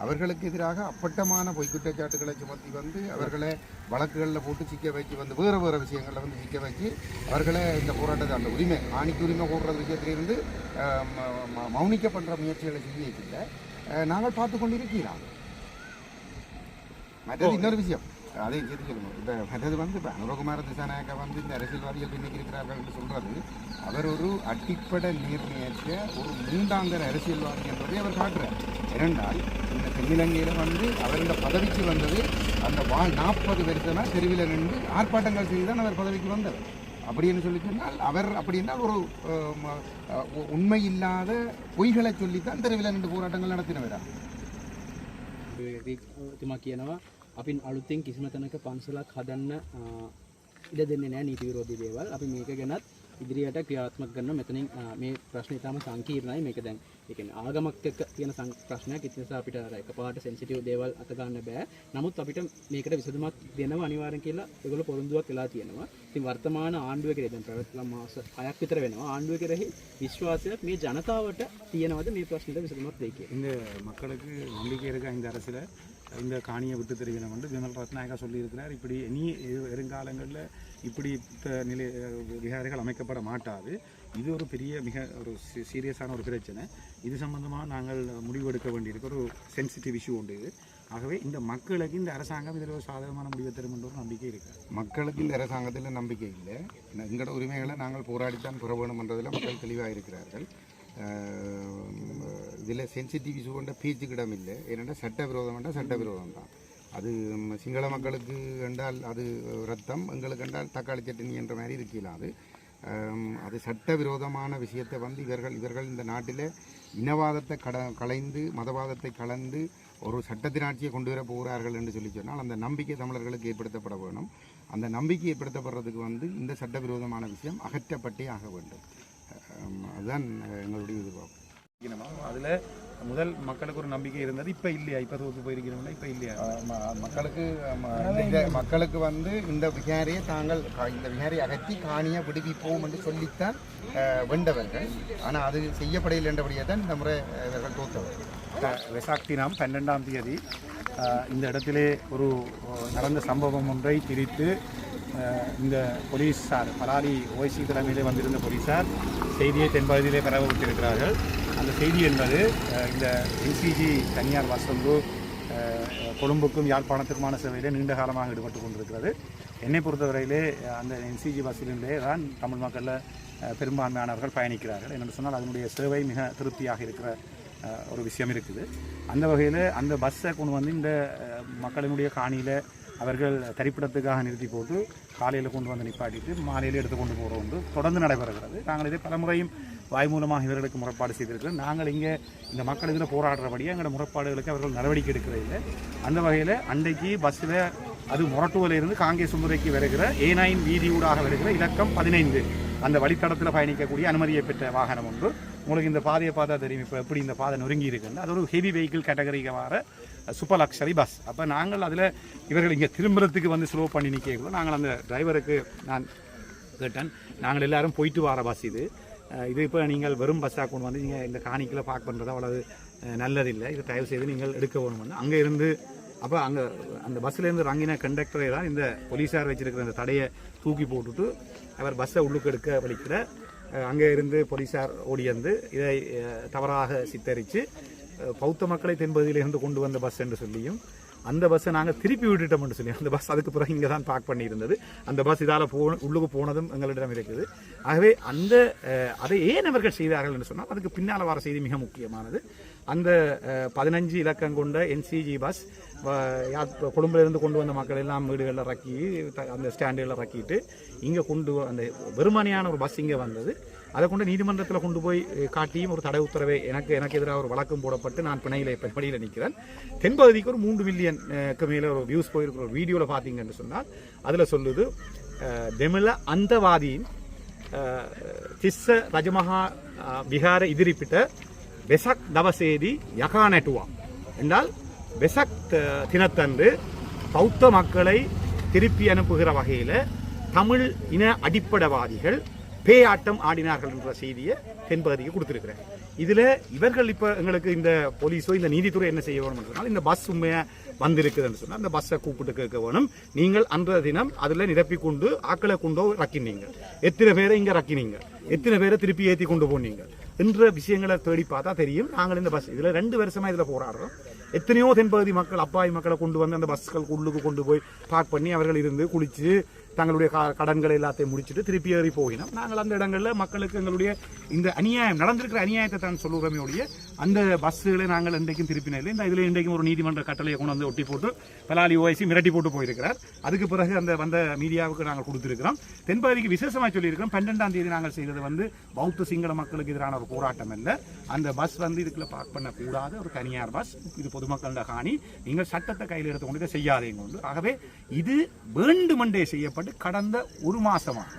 அவர்களுக்கு எதிராக அப்பட்டமான பொய் குற்றச்சாட்டுகளை சுமத்தி வந்து அவர்களை வழக்குகளில் போட்டு சிக்க வச்சு வந்து வேறு விஷயங்களில் வந்து சிக்க வச்சு அவர்களை இந்த போராட்டத்தை அந்த உரிமை ஆணிக்கு உரிமை கூடுற விஷயத்திலிருந்து மௌனிக்கப்படுற முயற்சிகளை செய்யல நாங்கள் பார்த்து கொண்டிருக்கிறோம். மற்றது இன்னொரு விஷயம் அதையும் சேர்த்து சொல்லணும். இப்போ மற்றது வந்து இப்போ அனுரகுமார திசாநாயக்கா வந்து இந்த அரசியல்வாதிகள் பின்னிக்கு இருக்கிறார்கள் என்று சொல்கிறது, அவர் ஒரு அடிப்படை நீர்நியற்ற ஒரு மூன்றாந்தர அரசியல்வாதி என்பதை அவர் காட்டுறார். இரண்டால் இந்த தென்னிலங்கையில் வந்து அவர் இந்த பதவிக்கு வந்தது அந்த 40 வருஷமாக தெருவில் நின்று ஆர்ப்பாட்டங்கள் செய்து தான் அவர் பதவிக்கு வந்தவர். அப்படின்னு சொல்லி சொன்னால் அவர் அப்படின்னால் ஒரு உண்மை இல்லாத பொய்களை சொல்லித்தான் தெருவில் நின்று போராட்டங்கள் நடத்தினவரா. අපි අලුතෙන් කිසිම තැනක පන්සලක් හදන්න ඉඩ දෙන්නේ නැහැ නීති විරෝධී දේවල්. අපි මේක ගැනත් ඉදිරියට ක්‍රියාත්මක කරන මෙතනින් මේ ප්‍රශ්නේ තාම සංකීර්ණයි. මේක දැන් ඒ කියන්නේ ආගමක් එක්ක තියෙන ප්‍රශ්නයක්. ඒ නිසා අපිට අර එකපාරට සෙන්සිටිව් දේවල් අත ගන්න බෑ. නමුත් අපිට මේකට විසඳුමක් දෙනවා අනිවාර්යෙන් කියලා ඒගොල්ලෝ පොරොන්දුවක් වෙලා තියෙනවා. ඉතින් වර්තමාන ආණ්ඩුව කෙරෙහි දැන් ප්‍රවෘත්ති මාස 6ක් විතර වෙනවා. ආණ්ඩුව කෙරෙහි විශ්වාසයක් මේ ජනතාවට තියෙනවද මේ ප්‍රශ්නෙට විසඳුමක් දෙයි කියලා? இந்த மக்களுக்கு நம்பிக்கை இருக்கா இந்த அரசில்? இந்த காணியை விட்டு தெரிவிக்கணும் என்று விமல் ரத்நாயகா சொல்லியிருக்கிறார். இப்படி இனி வருங்காலங்களில் இப்படி நிலை விகாரைகள் அமைக்கப்பட மாட்டாது. இது ஒரு பெரிய மிக ஒரு சீரியஸான ஒரு பிரச்சனை. இது சம்பந்தமாக நாங்கள் முடிவெடுக்க வேண்டியிருக்கு. ஒரு சென்சிட்டிவ் இஷ்யூ உண்டு இது. ஆகவே இந்த மக்களுக்கு இந்த அரசாங்கம் இதில் ஒரு சாதகமான முடிவை தரும் என்ற ஒரு நம்பிக்கை இருக்குது. மக்களுக்கு இந்த அரசாங்கத்தில் நம்பிக்கை இல்லை. எங்களோட உரிமைகளை நாங்கள் போராடித்தான் பெற வேணும் என்றதில் மக்கள் தெளிவாக இருக்கிறார்கள். இதில் சென்சிட்டிவ் இஷ்யூ கொண்ட பேச்சுக்கிடம் இல்லை. ஏனென்றால் சட்டவிரோதம் என்றால் சட்டவிரோதம் தான். அது சிங்கள மக்களுக்கு என்றால் அது ரத்தம், எங்களுக்கு என்றால் தக்காளி சட்னி என்ற மாதிரி இருக்கலாம். அது சட்டவிரோதமான விஷயத்தை வந்து இவர்கள் இந்த நாட்டில் இனவாதத்தை கலைந்து மதவாதத்தை கலந்து ஒரு சட்டத்தினாட்சியை கொண்டு வர போகிறார்கள் என்று சொல்லி சொன்னால் அந்த நம்பிக்கை தமிழர்களுக்கு ஏற்படுத்தப்பட வேணும். அந்த நம்பிக்கை ஏற்படுத்தப்படுறதுக்கு வந்து இந்த சட்டவிரோதமான விஷயம் அகற்றப்பட்டே ஆக வேண்டும். அதுதான் எங்களுடைய எதிர்பார்ப்பு. அதில் முதல் மக்களுக்கு ஒரு நம்பிக்கை இருந்தது. இப்போ இல்லையா? இப்போ தோற்று போயிருக்கிறோம்னா இப்போ இல்லையா? மக்களுக்கு வந்து இந்த விகாரியை தாங்கள் இந்த விகாரியை அகற்றி காணியை விடுவிப்போம் என்று சொல்லித்தான் வென்றவர்கள். ஆனால் அது செய்யப்படையில் என்றபடியே தான் இந்த முறை இவர்கள் தோற்றவர்கள். வெசாக் தினம் 12ஆம் தேதி இந்த இடத்திலே ஒரு நடந்த சம்பவம் ஒன்றை திரித்து இந்த போலீஸார் பலாலி ஓய்சி தலைமையிலே வந்திருந்த போலீஸார் செய்தியை தென்பகுதியிலே பரவவிட்டிருக்கிறார்கள். அந்த செய்தி என்பது இந்த என்சிஜி தனியார் பஸ் வந்து கொழும்புக்கும் யாழ்ப்பாணத்துக்குமான சேவையிலே நீண்ட காலமாக ஈடுபட்டு கொண்டிருக்கிறது. என்னை பொறுத்தவரையிலே அந்த என்சிஜி பஸ்ஸிலே தான் தமிழ் மக்களில் பெரும்பான்மையானவர்கள் பயணிக்கிறார்கள். என்று சொன்னால் அதனுடைய சேவை மிக திருப்தியாக இருக்கிற ஒரு விஷயம் இருக்குது. அந்த வகையில் அந்த பஸ்ஸை கொண்டு வந்து இந்த மக்களினுடைய காணியில் அவர்கள் தரிப்பிடத்துக்காக நிறுத்தி போட்டு காலையில் கொண்டு வந்து நிப்பாட்டிட்டு மாலையில் எடுத்து கொண்டு போகிறோம் என்று தொடர்ந்து நடைபெறுகிறது. நாங்கள் இதை பலமுறையும் வாய் மூலமாக இவர்களுக்கு முறைப்பாடு செய்திருக்கிறோம். நாங்கள் இங்கே இந்த மக்கள் இதில் போராடுறபடியே எங்களோட முறைப்பாடுகளுக்கு அவர்கள் நடவடிக்கை எடுக்கிறதில்லை. அந்த வகையில் அன்றைக்கு பஸ்ஸில் அது மொரட்டுவிலிருந்து காங்கேசுந்துறைக்கு வருகிற A9 வீதியூடாக வருகிற இலக்கம் 15 அந்த வழித்தடத்தில் பயணிக்கக்கூடிய அனுமதியை பெற்ற வாகனம் ஒன்று. உங்களுக்கு இந்த பாதையை பார்த்தா தெரியும் இப்போ எப்படி இந்த பாதை நொறுங்கி இருக்குன்னு. அது ஒரு ஹெவி வெஹிக்கிள் கேட்டகரிக்கு வர சூப்பர் லக்ஸரி பஸ். அப்போ நாங்கள் அதில் இவர்கள் இங்கே திரும்புறதுக்கு வந்து ஸ்லோ பண்ணி நிற்கக்குள்ள நாங்கள் அந்த டிரைவருக்கு நான் கேட்டேன், நாங்கள் எல்லோரும் போயிட்டு வர பஸ் இது இப்போ நீங்கள் வெறும் பஸ்ஸாக கொண்டு வந்து நீங்கள் இந்த காணிக்கில் பார்க் பண்ணுறது அவ்வளவு நல்லதில்லை, இது தயவு செய்து நீங்கள் எடுக்க வேணும்னு அங்கே இருந்து. அப்போ அங்கே அந்த பஸ்ஸிலேருந்து இறங்கின கண்டக்டரை தான் இந்த போலீஸார் வச்சிருக்கிற அந்த தடையை தூக்கி போட்டுட்டு அவர் பஸ்ஸை உள்ளுக்கு எடுக்க வலிக்கிற அங்கே இருந்து போலீஸார் ஓடி வந்து இதை தவறாக சித்தரித்து பௌத்த மக்களை தென்பகுதியிலிருந்து கொண்டு வந்த பஸ் என்று சொல்லியும் அந்த பஸ்ஸை நாங்கள் திருப்பி விட்டுட்டோம்னு சொல்லி அந்த பஸ் அதுக்கு பிறகு இங்கே தான் பார்க் பண்ணியிருந்தது. அந்த பஸ் இதால் உள்ளுக்கு போனதும் எங்களிடம் இருக்குது. ஆகவே அதை ஏன் அவர்கள் செய்தார்கள் என்று சொன்னால் அதுக்கு பின்னால் வர செய்தி மிக முக்கியமானது. அந்த 15 இலக்கம் கொண்ட என்சிஜி பஸ் கொழும்பிலிருந்து கொண்டு வந்த மக்கள் எல்லாம் வீடுகளில் இறக்கி அந்த ஸ்டாண்டுகளில் இறக்கிட்டு இங்கே கொண்டு அந்த வெறுமனையான ஒரு பஸ் இங்கே வந்தது. அதை கொண்டு நீதிமன்றத்தில் கொண்டு போய் காட்டியும் ஒரு தடை உத்தரவை எனக்கு எதிராக ஒரு வழக்கம் போடப்பட்டு நான் பிணையில் நிற்கிறேன். தென்பகுதிக்கு ஒரு 3 மில்லியனுக்கு மேலே ஒரு வியூஸ் போயிருக்கிற ஒரு வீடியோவில் பார்த்தீங்கன்னு சொன்னால் அதில் சொல்லுது දෙමළ අන්තවාදීන් තිස්ස රජමහා විහාර ඉදිරිපිට වෙසක් දවසේදී යකා නැටුවා. என்றால் வெசக் தினத்தன்று பௌத்த மக்களை திருப்பி அனுப்புகிற வகையில் தமிழ் இன அடிப்படைவாதிகள் பேயாட்டம் ஆடினார்கள் என்ற செய்தியை தென்பகுதிக்கு கொடுத்துருக்கிறேன். இதில் இவர்கள் இப்போ எங்களுக்கு இந்த போலீஸோ இந்த நீதித்துறை என்ன செய்ய வேணும் சொன்னால் இந்த பஸ் உண்மையாக வந்திருக்குதுன்னு சொன்னால் அந்த பஸ்ஸை கூப்பிட்டு கேட்க வேணும். நீங்கள் அன்றைய தினம் அதில் நிரப்பி கொண்டு ஆக்களை கொண்டோ ரக்கினீங்க, எத்தனை பேரை இங்கே ரக்கினீங்க, எத்தனை பேரை திருப்பி ஏற்றி கொண்டு போனீங்க என்ற விஷயங்களை தேடி பார்த்தா தெரியும். நாங்கள் இந்த பஸ் இதில் 2 வருஷமாக இதில் போராடுறோம். எத்தனையோ தென்பகுதி மக்கள் அப்பாவி மக்களை கொண்டு வந்து அந்த பஸ்கள் உள்ளுக்கு கொண்டு போய் பார்க் பண்ணி அவர்கள் இருந்து குளிச்சு தங்களுடைய கடன்களை எல்லாத்தையும் முடிச்சுட்டு திருப்பி ஏறி போகினோம். நாங்கள் அந்த இடங்களில் மக்களுக்கு எங்களுடைய இந்த அநியாயம் நடந்திருக்கிற அநியாயத்தை தான் சொல்லுறமே ஒழிய அந்த பஸ்ஸுகளை நாங்கள் இன்றைக்கும் திருப்பினே இல்லை. இந்த இதில் இன்றைக்கும் ஒரு நீதிமன்ற கட்டளையை கொண்டு வந்து ஒட்டி போட்டு பலாலி ஓய்சி மிரட்டி போட்டு போயிருக்கிறார். அதுக்கு பிறகு அந்த வந்த மீடியாவுக்கு நாங்கள் கொடுத்துருக்கிறோம். தென்பகுதிக்கு விசேஷமாக சொல்லியிருக்கிறோம். 12ஆம் தேதி நாங்கள் செய்தது வந்து பௌத்த சிங்கள மக்களுக்கு எதிரான ஒரு போராட்டம் இல்லை. அந்த பஸ் வந்து இதுக்குள்ள பார்க் பண்ணக்கூடாது, ஒரு தனியார் பஸ், இது பொதுமக்களோட காணி, நீங்கள் சட்டத்தை கையில் எடுத்துக்கொண்டு இதை செய்யாதீங்க கொண்டு. ஆகவே இது வேண்டுமென்றே செய்யப்பட்டு கடந்த 1 மாசமாக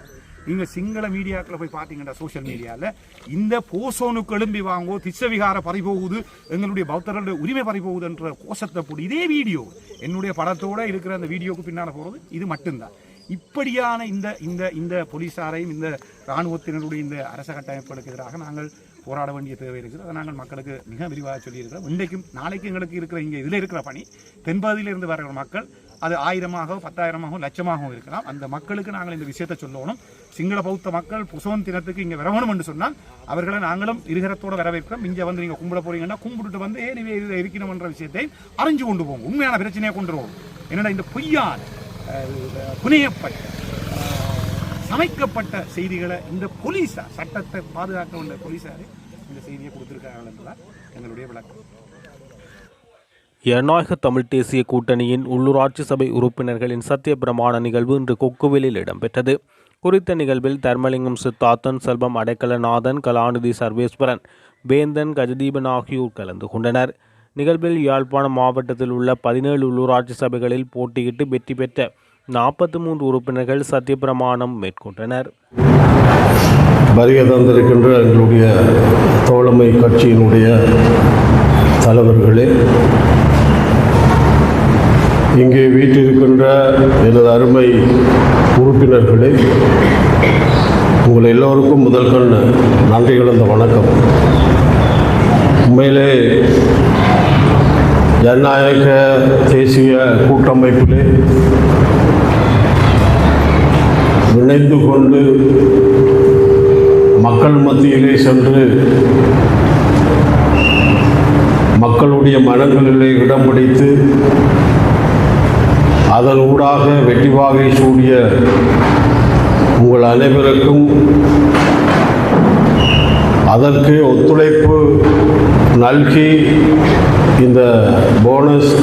நீங்க சிங்கள மீடியாக்களை போய் பார்த்தீங்கன்னா சோசியல் மீடியாவில் இந்த போசோனுக்கு எழும்பி வாங்கோ திசவிகார பறிபோகுது, எங்களுடைய பௌத்தர்களுடைய உரிமை பறிபோகுது என்ற கோஷத்தை போட்டு இதே வீடியோ என்னுடைய படத்தோட இருக்கிற அந்த வீடியோக்கு பின்னால் போகிறது இது மட்டும்தான். இப்படியான இந்த இந்த இந்த போலீசாரையும் இந்த இராணுவத்தினருடைய இந்த அரச கட்டமைப்புகளுக்கு எதிராக நாங்கள் போராட வேண்டிய தேவை இருக்குது. அதை நாங்கள் மக்களுக்கு மிக விரிவாக சொல்லியிருக்கிறோம். இன்றைக்கும் நாளைக்கு எங்களுக்கு இருக்கிற இங்கே இதில் இருக்கிற பணி தென்பகுதியிலிருந்து வர்ற மக்கள் அது 1000-ஆகவோ 10,000-ஆகவோ லட்சமாகவும் இருக்கலாம். அந்த மக்களுக்கு நாங்கள் இந்த விஷயத்தை சொல்லணும். சிங்கள பௌத்த மக்கள் புசோன் தினத்துக்கு இங்கே வரணும் என்று சொன்னால் அவர்களை நாங்களும் இருகரத்தோடு வரவேற்கிறோம். இங்கே வந்து நீங்கள் கும்பிட போறீங்கன்னா கும்பிட்டுட்டு வந்து ஏன் இதில் இருக்கணும்ன்ற விஷயத்தை அறிஞ்சு கொண்டு போவோம். உண்மையான பிரச்சனையை கொண்டு வருவோம். என்னடா இந்த பொய்யான புனையப்பட்ட சமைக்கப்பட்ட செய்திகளை இந்த போலீஸார், சட்டத்தை பாதுகாக்க உள்ள போலீஸார் இந்த செய்தியை கொடுத்திருக்கார்கள் என்பதால் எங்களுடைய விளக்கம். ஜனநாயக தமிழ் தேசிய கூட்டணியின் உள்ளூராட்சி சபை உறுப்பினர்களின் சத்திய பிரமாண நிகழ்வு இன்று கொக்குவிலில் இடம்பெற்றது. குறித்த நிகழ்வில் தர்மலிங்கம் சித்தார்த்தன், செல்வம் அடைக்கலநாதன், கலாநிதி சர்வேஸ்வரன், வேந்தன், கஜதீபன் ஆகியோர் கலந்து கொண்டனர். நிகழ்வில் யாழ்ப்பாணம் மாவட்டத்தில் உள்ள 17 உள்ளூராட்சி சபைகளில் போட்டியிட்டு வெற்றி பெற்ற 43 உறுப்பினர்கள் சத்தியப்பிரமாணம் மேற்கொண்டனர். வருகை தந்திருக்கின்ற எங்களுடைய தோழமை கட்சியினுடைய தலைவர்களே, இங்கே வீட்டிருக்கின்ற எனது அருமை உறுப்பினர்களே, உங்கள் எல்லோருக்கும் முதல் கண் நன்றி கலந்த வணக்கம். உண்மையிலே ஜனநாயக தேசிய கூட்டமைப்பிலே இணைந்து கொண்டு மக்கள் மத்தியிலே சென்று மக்களுடைய மனங்களிலே இடம் பிடித்து அதன் ஊடாக வெற்றி வாகை சூடிய உங்கள் அனைவருக்கும் அதற்கு ஒத்துழைப்பு நல்கி இந்த போனஸ்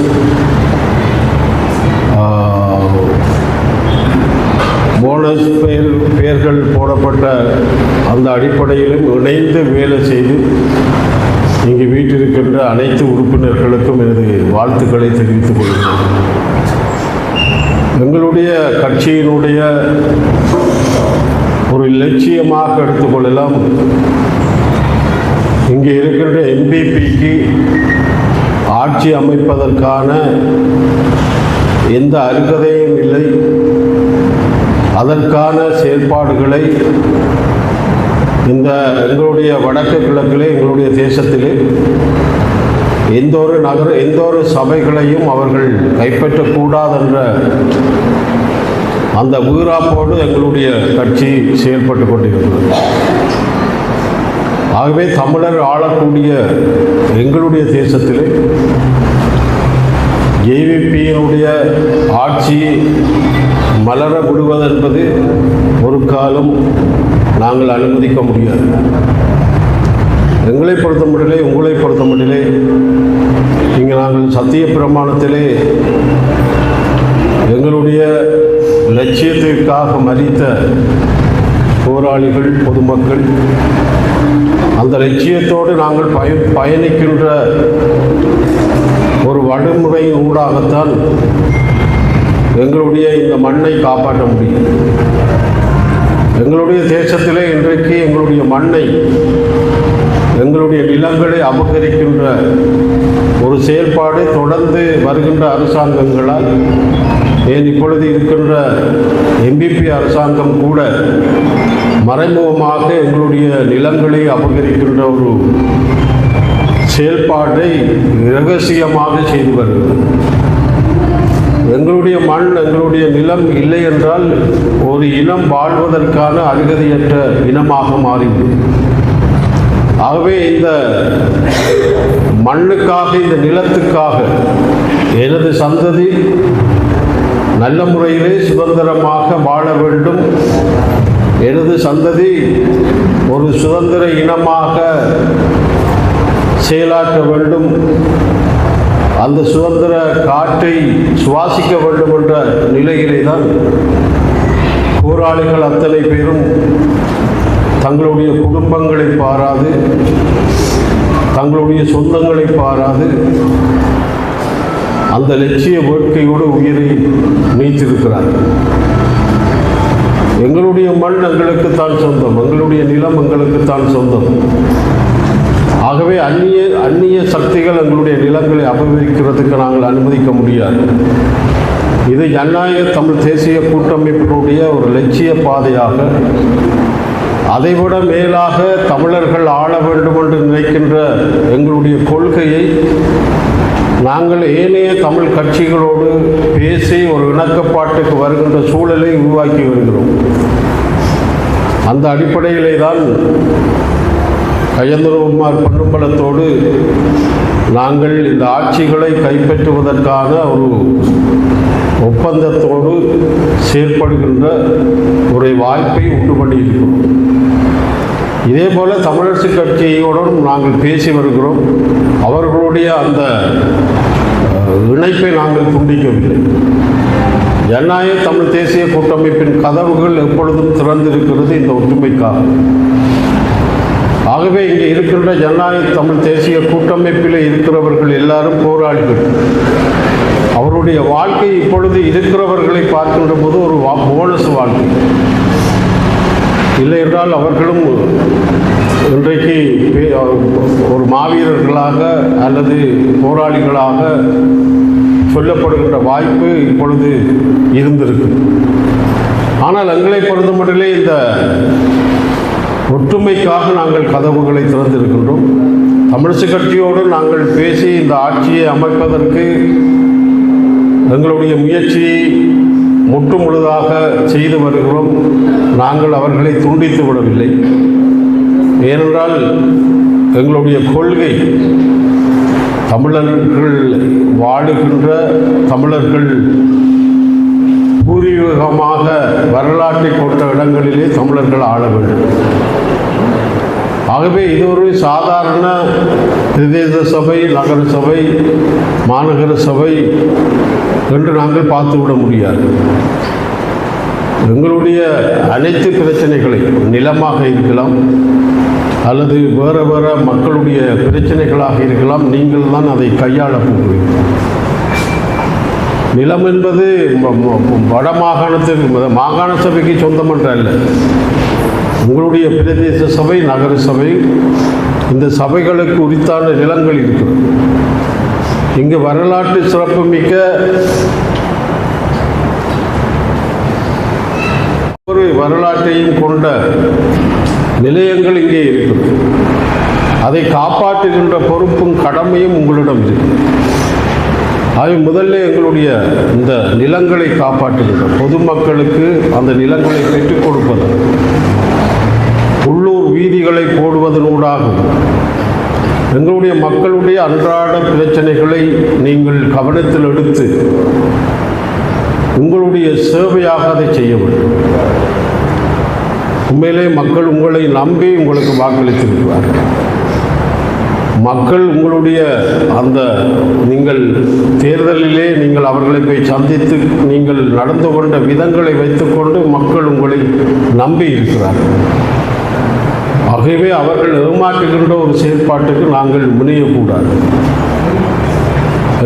பெயர்கள் போடப்பட்ட அந்த அடிப்படையிலும் இணைந்து வேலை செய்து இங்கு வீட்டிருக்கின்ற அனைத்து உறுப்பினர்களுக்கும் எனது வாழ்த்துக்களை தெரிவித்துக் கொள்கிறேன். எங்களுடைய கட்சியினுடைய ஒரு இலட்சியமாக எடுத்துக்கொள்ளலாம், இங்கே இருக்கின்ற MPPக்கு ஆட்சி அமைப்பதற்கான எந்த அருகதையும் இல்லை. அதற்கான செயல்பாடுகளை இந்த எங்களுடைய வடக்கு கிழக்கிலே, எங்களுடைய தேசத்திலே எந்த ஒரு சபைகளையும் அவர்கள் கைப்பற்றக்கூடாதென்ற அந்த வீராப்போடு எங்களுடைய கட்சி செயல்பட்டு கொண்டிருக்கிறது. ஆகவே தமிழர் ஆளக்கூடிய எங்களுடைய தேசத்திலே JVPயினுடைய ஆட்சி மலர விடுவது என்பது ஒரு காலம் நாங்கள் அனுமதிக்க முடியாது. எங்களை பொறுத்த மட்டிலே, உங்களை பொறுத்த மட்டிலே, இங்கே நாங்கள் சத்திய பிரமாணத்திலே எங்களுடைய லட்சியத்திற்காக மரித்த போராளிகள், பொதுமக்கள், அந்த லட்சியத்தோடு நாங்கள் பயணிக்கின்ற ஒரு வழிமுறையின் ஊடாகத்தான் எங்களுடைய இந்த மண்ணை காப்பாற்ற முடியும். எங்களுடைய தேசத்திலே இன்றைக்கு எங்களுடைய மண்ணை, எங்களுடைய நிலங்களை அபகரிக்கின்ற ஒரு செயல்பாடு தொடர்ந்து வருகின்ற அரசாங்கங்களால், ஏன் இப்பொழுது இருக்கின்ற MPP அரசாங்கம் கூட மறைமுகமாக எங்களுடைய நிலங்களை அபகரிக்கின்ற ஒரு செயல்பாட்டை இரகசியமாக செய்து வருகிறது. எங்களுடைய மண், எங்களுடைய நிலம் இல்லை என்றால் ஒரு இனம் வாழ்வதற்கான அருகதையற்ற இனமாக மாறிவிடும். ஆகவே இந்த மண்ணுக்காக, இந்த நிலத்துக்காக எனது சந்ததி நல்ல முறையிலே சுதந்திரமாக வாழ வேண்டும். எனது சந்ததி ஒரு சுதந்திர இனமாக செயலாற்ற வேண்டும். அந்த சுதந்திர காற்றை சுவாசிக்க வேண்டும் என்ற நிலையிலே தான் போராளிகள் அத்தனை பேரும் தங்களுடைய குடும்பங்களை பாராது, தங்களுடைய சொந்தங்களை பாராது அந்த லட்சிய வேட்கையோடு உயிரை நீத்திருக்கிறார்கள். எங்களுடைய மண் எங்களுக்குத்தான் சொந்தம், எங்களுடைய நிலம் எங்களுக்குத்தான் சொந்தம். ஆகவே அந்நிய சக்திகள் எங்களுடைய நிலங்களை அபகரிக்கிறதுக்கு நாங்கள் அனுமதிக்க முடியாது. இது ஜனநாயக தமிழ் தேசிய கூட்டமைப்பினுடைய ஒரு லட்சிய பாதையாக, அதைவிட மேலாக தமிழர்கள் ஆள வேண்டும் என்று நினைக்கின்ற எங்களுடைய கொள்கையை நாங்கள் ஏனைய தமிழ் கட்சிகளோடு பேசி ஒரு இணக்கப்பாட்டுக்கு வருகின்ற சூழலை உருவாக்கி வருகிறோம். அந்த அடிப்படையிலே தான் கஜேந்திரகுமார் பொன்னம்பலத்தோடு நாங்கள் இந்த ஆட்சிகளை கைப்பற்றுவதற்கான ஒரு ஒப்பந்தத்தோடு செயற்படுகின்ற ஒரு வாய்ப்பை உண்டு பண்ணியிருக்கிறோம். இதே போல தமிழரசு கட்சியோடும் நாங்கள் பேசி வருகிறோம். அவர்களுடைய அந்த இணைப்பை நாங்கள் துண்டிக்கவில்லை. ஜனநாயக தமிழ் தேசிய கூட்டமைப்பின் கதவுகள் எப்பொழுதும் திறந்திருக்கிறது இந்த ஒற்றுமைக்காக. ஆகவே இங்கே இருக்கின்ற ஜனநாயக தமிழ் தேசிய கூட்டமைப்பில் இருக்கிறவர்கள் எல்லாரும் போராளிகள். அவருடைய வாழ்க்கை இப்பொழுது இருக்கிறவர்களை பார்க்கின்ற போது ஒரு போனஸ் வாழ்க்கை இல்லை என்றால் அவர்களும் இன்றைக்கு ஒரு மாவீரர்களாக அல்லது போராளிகளாக சொல்லப்படுகின்ற வாய்ப்பு இப்பொழுது இருந்திருக்கு. ஆனால் எங்களை பொறுத்தமட்டிலே இந்த ஒற்றுமைக்காக நாங்கள் கதவுகளை திறந்திருக்கின்றோம். தமிழரசு கட்சியோடு நாங்கள் பேசி இந்த ஆட்சியை அமைப்பதற்கு எங்களுடைய முயற்சியை முற்று முழுதாக செய்து வருகிறோம். நாங்கள் அவர்களை துண்டித்து விடவில்லை. ஏனென்றால் எங்களுடைய கொள்கை தமிழர்கள் வாழுகின்ற தமிழர்கள் பூர்வீகமாக வரலாற்றை கொண்ட இடங்களிலே தமிழர்கள் ஆள வேண்டும். ஆகவே இது ஒரு சாதாரண பிரதேச சபை, நகர சபை, மாநகர சபை என்று நாங்கள் பார்த்துவிட முடியாது. எங்களுடைய அனைத்து பிரச்சனைகளை நிலமாக இருக்கலாம் அல்லது வேறு வேறு மக்களுடைய பிரச்சனைகளாக இருக்கலாம், நீங்கள் தான் அதை கையாள போகிறீர்கள். நிலம் என்பது வட மாகாணத்துக்கு மாகாண சபைக்கு சொந்தமன்ற அல்ல. உங்களுடைய பிரதேச சபை, நகர சபை, இந்த சபைகளுக்கு உரித்தான நிலங்கள் இருக்கிறது. இங்கு வரலாற்று சிறப்புமிக்க ஒரு வரலாற்றையும் கொண்ட நிலையங்கள் இங்கே இருக்கிறது. அதை காப்பாற்றுகின்ற பொறுப்பும் கடமையும் உங்களிடம் இருக்கு. ஆகவே முதல்ல எங்களுடைய இந்த நிலங்களை காப்பாற்றுகின்ற பொதுமக்களுக்கு அந்த நிலங்களை பெற்றுக் கொடுப்பது, உள்ளூர் வீதிகளை போடுவதனூடாகும் எங்களுடைய மக்களுடைய அன்றாட பிரச்சனைகளை நீங்கள் கவனத்தில் எடுத்து உங்களுடைய சேவையாக அதை செய்ய வேண்டும். உண்மையிலே மக்கள் உங்களை நம்பி உங்களுக்கு வாக்களித்திருக்கிறார்கள். மக்கள் உங்களுடைய அந்த நீங்கள் தேர்தலிலே நீங்கள் அவர்களை போய் சந்தித்து நீங்கள் நடந்து கொண்ட விதங்களை வைத்துக்கொண்டு மக்கள் உங்களை நம்பி இருக்கிறார்கள். ஆகவே அவர்கள் ஏமாற்றுகின்ற ஒரு செயல்பாட்டுக்கு நாங்கள் முனையக்கூடாது.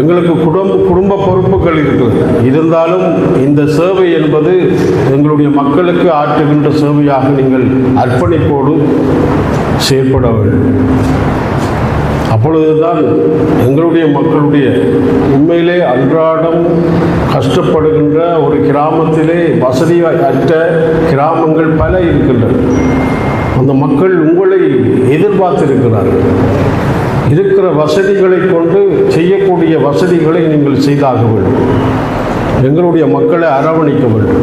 எங்களுக்கு குடும்ப பொறுப்புகள் இருக்கிறது. இருந்தாலும் இந்த சேவை என்பது எங்களுடைய மக்களுக்கு ஆற்றுகின்ற சேவையாக நீங்கள் அர்ப்பணிப்போடு செயல்பட வேண்டும். அப்பொழுதுதான் எங்களுடைய மக்களுடைய உண்மையிலே அன்றாடம் கஷ்டப்படுகின்ற ஒரு கிராமத்திலே வசதி அற்ற கிராமங்கள் பல இருக்கின்றன. அந்த மக்கள் உங்களை எதிர்பார்த்திருக்கிறார்கள். இருக்கிற வசதிகளை கொண்டு செய்யக்கூடிய வசதிகளை நீங்கள் செய்தாக வேண்டும். எங்களுடைய மக்களை அரவணைக்க வேண்டும்.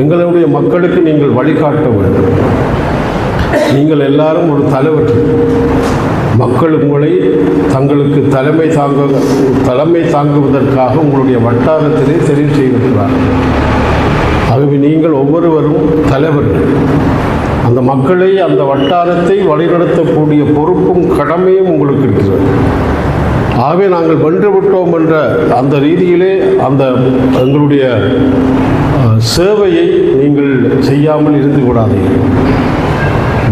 எங்களுடைய மக்களுக்கு நீங்கள் வழிகாட்ட வேண்டும். நீங்கள் எல்லாரும் ஒரு தலைவர். மக்கள் உங்களை தங்களுக்கு தலைமை தாங்குவதற்காக உங்களுடைய வட்டாரத்திலே தெரிவு செய்திருக்கிறார்கள். ஆகவே நீங்கள் ஒவ்வொருவரும் தலைவர்கள். அந்த மக்களை, அந்த வட்டாரத்தை வழிநடத்தக்கூடிய பொறுப்பும் கடமையும் உங்களுக்கு இருக்கிறது. ஆகவே நாங்கள் வென்றுவிட்டோம் என்ற அந்த ரீதியிலே அந்த எங்களுடைய சேவையை நீங்கள் செய்யாமல் இருந்து விடாதீர்கள்.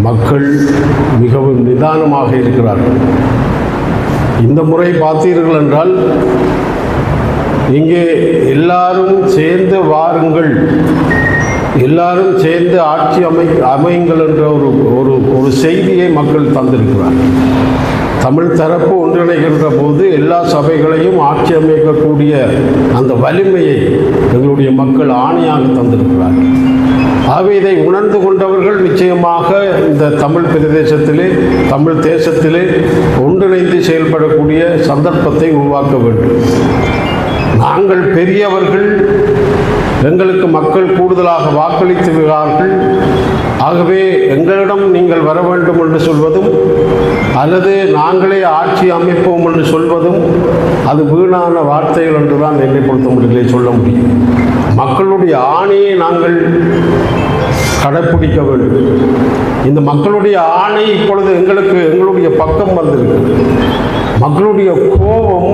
மக்கள் மிகவும் நிதானமாக இருக்கிறார்கள். இந்த முறை பார்த்தீர்கள் என்றால் இங்கே எல்லாரும் சேர்ந்து வாருங்கள், எல்லாரும் சேர்ந்து ஆட்சி அமையுங்கள் என்ற ஒரு செய்தியை மக்கள் தந்திருக்கிறார். தமிழ் தரப்பு ஒன்றிணைகின்ற போது எல்லா சபைகளையும் ஆட்சி அமைக்கக்கூடிய அந்த வலிமையை எங்களுடைய மக்கள் ஆணையாக தந்திருக்கிறார்கள். ஆகவே இதை உணர்ந்து கொண்டவர்கள் நிச்சயமாக இந்த தமிழ் பிரதேசத்திலே, தமிழ் தேசத்திலே ஒன்றிணைந்து செயல்படக்கூடிய சந்தர்ப்பத்தை உருவாக்க வேண்டும். நாங்கள் பெரியவர்கள், எங்களுக்கு மக்கள் கூடுதலாக வாக்களித்து விடுகிறார்கள், ஆகவே எங்களிடம் நீங்கள் வர வேண்டும் என்று சொல்வதும் அல்லது நாங்களே ஆட்சி அமைப்போம் என்று சொல்வதும் அது வீணான வார்த்தைகள் என்றுதான் என்னை பொறுத்த முடியலை சொல்ல முடியும். மக்களுடைய ஆணையை நாங்கள் கடைப்பிடிக்க வேண்டும். இந்த மக்களுடைய ஆணை இப்பொழுது எங்களுடைய பக்கம் வந்திருக்கு. மக்களுடைய கோபம்,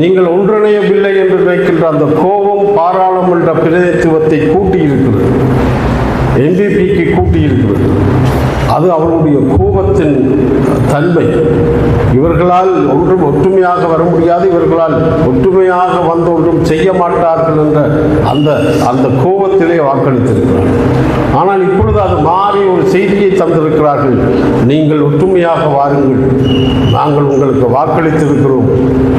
நீங்கள் ஒன்றிணையவில்லை என்று நினைக்கின்ற அந்த கோபம் பாராளுமன்ற பிரதிநிதித்துவத்தை கூட்டியிருக்கிறது, NPPக்கு கூட்டியிருக்கிறது. அது அவர்களுடைய கோபத்தின் தன்மை. இவர்களால் ஒன்றும் ஒற்றுமையாக வர முடியாது, இவர்களால் ஒற்றுமையாக வந்து ஒன்றும் செய்ய மாட்டார்கள் என்ற அந்த கோபத்திலே வாக்களித்திருக்கிறார்கள். ஆனால் இப்பொழுது அது மாறி ஒரு செய்தியை தந்திருக்கிறார்கள். நீங்கள் ஒற்றுமையாக வாருங்கள், நாங்கள் உங்களுக்கு வாக்களித்திருக்கிறோம்,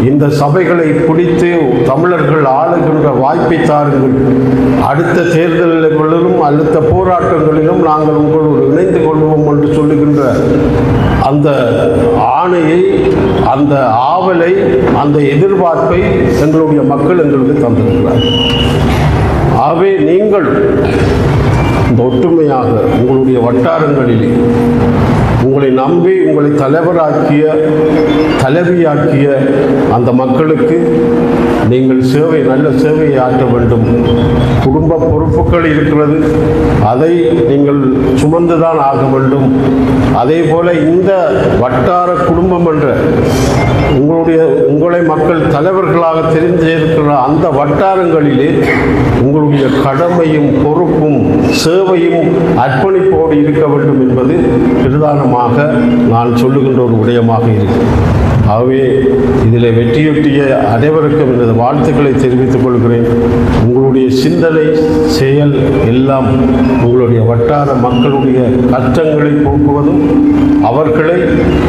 இந்த சபைகளை பிடித்து தமிழர்கள் ஆளுகின்ற வாய்ப்பை தாருங்கள், அடுத்த தேர்தல்களிலும் அடுத்த போராட்டங்களிலும் நாங்கள் உங்களோடு இணைந்து கொள்வோம் என்று சொல்லுகின்ற அந்த ஆணையை, அந்த ஆவலை, அந்த எதிர்பார்ப்பை எங்களுடைய மக்கள் எங்களுக்கு தந்திருக்கிறார். ஆகவே நீங்கள் இந்த ஒற்றுமையாக உங்களுடைய வட்டாரங்களிலே உங்களை நம்பி உங்களை தலைவராக்கிய, தலைவியாக்கிய அந்த மக்களுக்கு நீங்கள் நல்ல சேவையை ஆற்ற வேண்டும். குடும்ப பொறுப்புகள் இருக்கிறது, அதை நீங்கள் சுமந்துதான் ஆக வேண்டும். அதே போல இந்த வட்டார குடும்பம் என்ற உங்களை மக்கள் தலைவர்களாக தெரிஞ்சிருக்கிற அந்த வட்டாரங்களிலே உங்களுடைய கடமையும் பொறுப்பும் சேவையும் அர்ப்பணிப்போடு இருக்க வேண்டும் என்பது பிரதானமாக நான் சொல்லுகின்ற ஒரு விடயமாக இருக்கிறது. ஆகவே இதில் வெற்றியொட்டிய அனைவருக்கும் எனது வாழ்த்துக்களை தெரிவித்துக் கொள்கிறேன். உங்களுடைய சிந்தனை, செயல் எல்லாம் உங்களுடைய வட்டார மக்களுடைய கஷ்டங்களை போக்குவதும் அவர்களை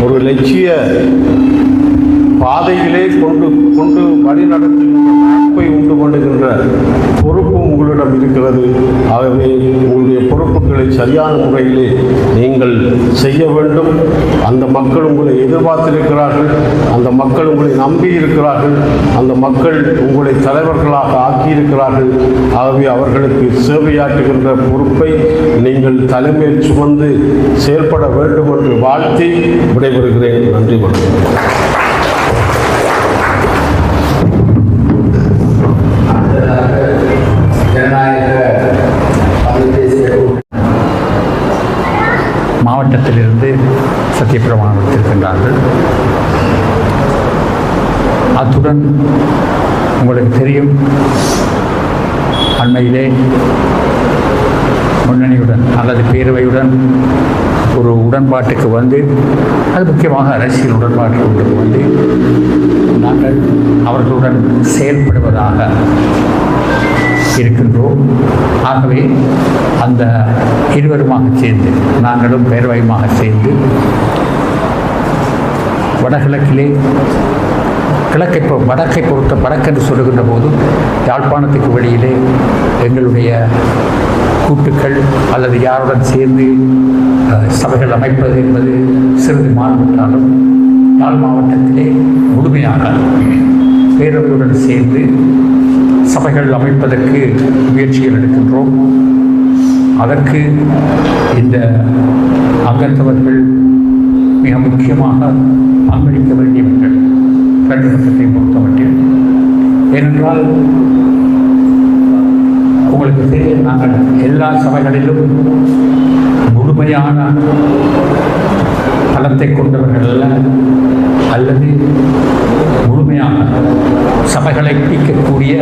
ஒரு லட்சிய பாதையிலே கொண்டு வழிநடத்துகின்ற வாய்ப்பை உண்டு பண்ணுகின்ற பொறுப்பும் உங்களிடம் இருக்கிறது. ஆகவே உங்களுடைய பொறுப்புகளை சரியான முறையிலே நீங்கள் செய்ய வேண்டும். அந்த மக்கள் உங்களை எதிர்பார்த்திருக்கிறார்கள், அந்த மக்கள் உங்களை நம்பி இருக்கிறார்கள், அந்த மக்கள் உங்களை தலைவர்களாக ஆக்கியிருக்கிறார்கள். ஆகவே அவர்களுக்கு சேவையாற்றுகின்ற பொறுப்பை நீங்கள் தலைமையில் சுமந்து செயல்பட வேண்டும் என்று வாழ்த்தி விடைபெறுகிறேன். நன்றி, வணக்கம். மாவட்டத்திலிருந்து சத்தியப்பிரமாணம் எடுத்திருக்கின்றார்கள். அத்துடன் உங்களுக்கு தெரியும், அண்மையிலே முன்னணியுடன் அல்லது பேரவையுடன் ஒரு உடன்பாட்டுக்கு வந்து, அது முக்கியமாக அரசியல் உடன்பாட்டுக்கு வந்து நாங்கள் அவர்களுடன் செயல்படுவதாக இருக்கின்றோம். ஆகவே அந்த இருவருமாக சேர்ந்து, நாங்களும் பேரவையுமாக சேர்ந்து வடகிழக்கிலே வடக்கை பொறுத்த வடக்கென்று சொல்லுகின்ற போது யாழ்ப்பாணத்துக்கு வெளியிலே எங்களுடைய கூட்டுக்கள் அல்லது யாருடன் சேர்ந்து சபைகள் அமைப்பது என்பது சிறிது மாறுபட்டாலும் யாழ் மாவட்டத்திலே முழுமையாக பேரவையுடன் சேர்ந்து சபைகள் அமைப்பதற்கு முயற்சிகள் எடுக்கின்றோம். அதற்கு இந்த அங்கத்தவர்கள் மிக முக்கியமாக பங்களிக்க வேண்டியவர்கள் கல்விமன்றத்தை பொறுத்தமட்டில். ஏனென்றால் உங்களுக்கு தெரியும், நாங்கள் எல்லா சபைகளிலும் முழுமையான பலத்தை கொண்டவர்கள் அல்லது முழுமையான சபைகளை பிடிக்கக்கூடிய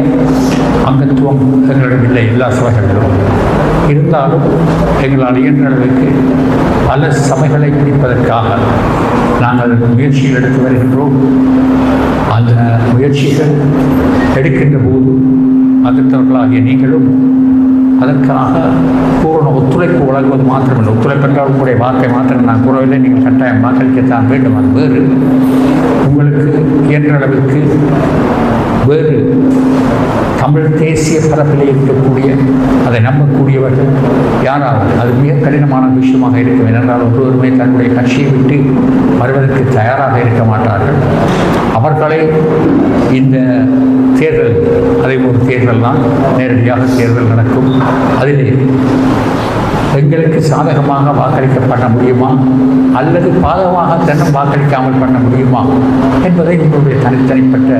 அங்கத்துவம் எங்களிடம் இல்லை. எல்லா சபைகளிலும் இருந்தாலும் எங்களால் இயன்ற அளவுக்கு பல சபைகளை பிடிப்பதற்காக நாங்கள் முயற்சிகள் எடுத்து வருகின்றோம். அந்த முயற்சிகள் எடுக்கின்ற போது அங்கத்தவர்களாகிய நீங்களும் அதற்காக பூரண ஒத்துழைப்பு வழங்குவது மாத்திரமில்லை. ஒத்துழைப்பு என்றால் உங்களுடைய வாக்கை மாத்திரம் நான் கூறவில்லை, நீங்கள் கட்டாயம் வாக்களிக்கத்தான் வேண்டும். அது வேறு. உங்களுக்கு இயன்ற அளவிற்கு வேறு தமிழ் தேசிய பரப்பிலே இருக்கக்கூடிய அதை நம்பக்கூடியவர்கள் யாராவது அது மிக கடினமான விஷயமாக இருக்கும். ஏனென்றால் ஒருவருமே தன்னுடைய கட்சியை விட்டு வருவதற்கு தயாராக இருக்க மாட்டார்கள். அவர்களை இந்த தேர்தல் அதே ஒரு தேர்தல் தான், நேரடியாக தேர்தல் நடக்கும். அதிலே எங்களுக்கு சாதகமாக வாக்களிக்க பண்ண முடியுமா அல்லது பாதகமாக தன்னும் வாக்களிக்காமல் பண்ண முடியுமா என்பதை உங்களுடைய தனித்தனிப்பட்ட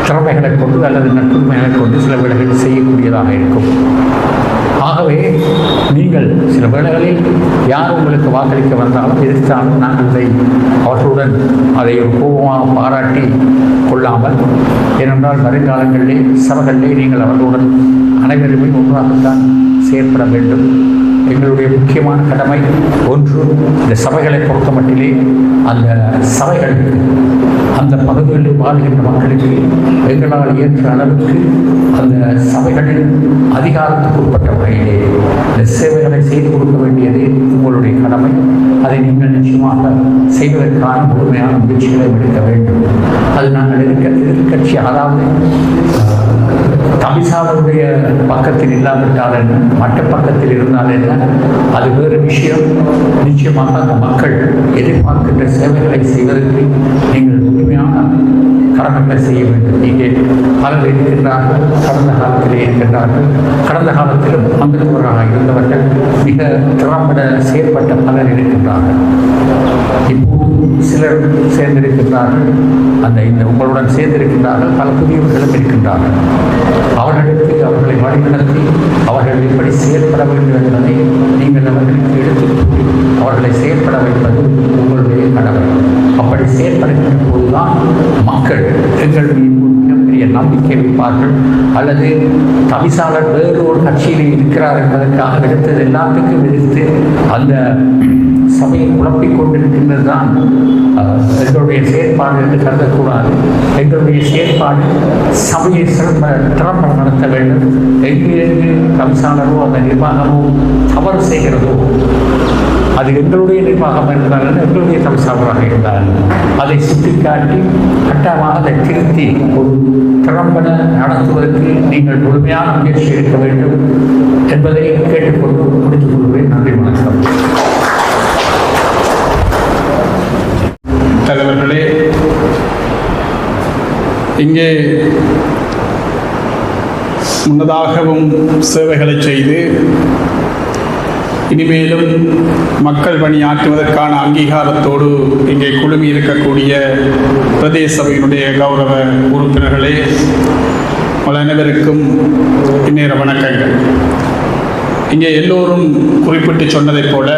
திறமைகளை கொண்டு அல்லது நட்புரிமைகளை கொண்டு சில வேளைகளில் செய்யக்கூடியதாக இருக்கும். ஆகவே நீங்கள் சில வேளைகளில் யார் உங்களுக்கு வாக்களிக்க வந்தாலும் எதிர்த்தாலும் நாங்கள் இதை அவர்களுடன் அதை ஒரு கோபமாக பாராட்டி கொள்ளாமல், ஏனென்றால் வருங்காலங்களிலே சபைகளிலே நீங்கள் அவர்களுடன் அனைவருமே ஒன்றாகத்தான் செயற்பட வேண்டும். எங்களுடைய முக்கியமான கடமை ஒன்று, இந்த சபைகளை பொறுத்த மட்டிலே அந்த சபைகளுக்கு அந்த பகுதிகளில் வாழ்கின்ற மக்களுக்கு எங்களால் இயன்ற அளவுக்கு அந்த சபைகளின் அதிகாரத்துக்கு உட்பட்ட முறையிலே இந்த சேவைகளை செய்து கொடுக்க வேண்டியது உங்களுடைய கடமை. அதை நீங்கள் நிச்சயமாக செய்வதற்கான முழுமையான முயற்சிகளை எடுக்க வேண்டும். அது நாங்கள் எதிர்கட்சி, அதாவது தமிழ்சாருடைய பக்கத்தில் இல்லாவிட்டால் என்ன, மற்ற பக்கத்தில் இருந்தால் என்ன, அது வேறு விஷயம். நிச்சயமாக அந்த மக்கள் எதிர்பார்க்கின்ற சேவைகளை செய்வதற்கு நீங்கள் முழுமையான கடமைகளை செய்ய வேண்டும். இங்கே பலர் இருக்கின்றார்கள், கடந்த காலத்திலே இருக்கின்றார்கள், கடந்த காலத்திலும் அங்கத்தவர்களாக இருந்தவர்கள், மிக திறம்பட செயற்பட்ட பலர் இருக்கின்றார்கள். இப்போது சிலர் சேர்ந்திருக்கின்றார்கள், இந்த உங்களுடன் சேர்ந்திருக்கின்றார்கள், பல புதியவர்களும் இருக்கின்றார்கள். அவர்களுக்கு அவர்களை வழிநடத்தி அவர்கள் எப்படி செயல்பட வேண்டும் என்பதை நீங்கள் அவர்களுக்கு எடுத்து அவர்களை செயல்பட வைப்பது உங்களுடைய கடமை. அப்படி செயல்படுகின்ற போதுதான் மக்கள் எங்கள் மிகப்பெரிய நம்பிக்கை வைப்பார்கள். அல்லது தவிசாளர் வேறு ஒரு கட்சியில் இருக்கிறார் என்பதற்காக எடுத்தது எல்லாத்துக்கும் எதிர்த்து அந்த சபையை குழப்பிக் கொண்டிருக்கின்றது தான் எங்களுடைய செயற்பாடு என்று கருதக்கூடாது. எங்களுடைய செயற்பாடு சபையை திறம்பட நடத்த வேண்டும். எங்கு தவிசாளரோ அந்த நிர்வாகமோ தவறு செய்கிறதோ, அது எங்களுடைய நிர்வாகம் இருந்தாலும் எங்களுடைய தவிசாளராக இருந்தாலும் அதை சுட்டிக்காட்டி கட்டாயமாக அதை திருத்தி ஒரு திறம்பட நடத்துவதற்கு நீங்கள் முழுமையான முயற்சி எடுக்க வேண்டும் என்பதை கேட்டுக்கொண்டு முடித்துக் கொள்வேன். நன்றி, வணக்கம். தலைவர்களே, இங்கே முன்னதாகவும் சேவைகளை செய்து இனிமேலும் மக்கள் பணியாற்றுவதற்கான அங்கீகாரத்தோடு இங்கே குழுமி இருக்கக்கூடிய பிரதேச சபையினுடைய கௌரவ உறுப்பினர்களே, உங்கள் அனைவருக்கும் இந்நேர வணக்கங்கள். இங்கே எல்லோரும் குறிப்பிட்டு சொன்னதைப் போல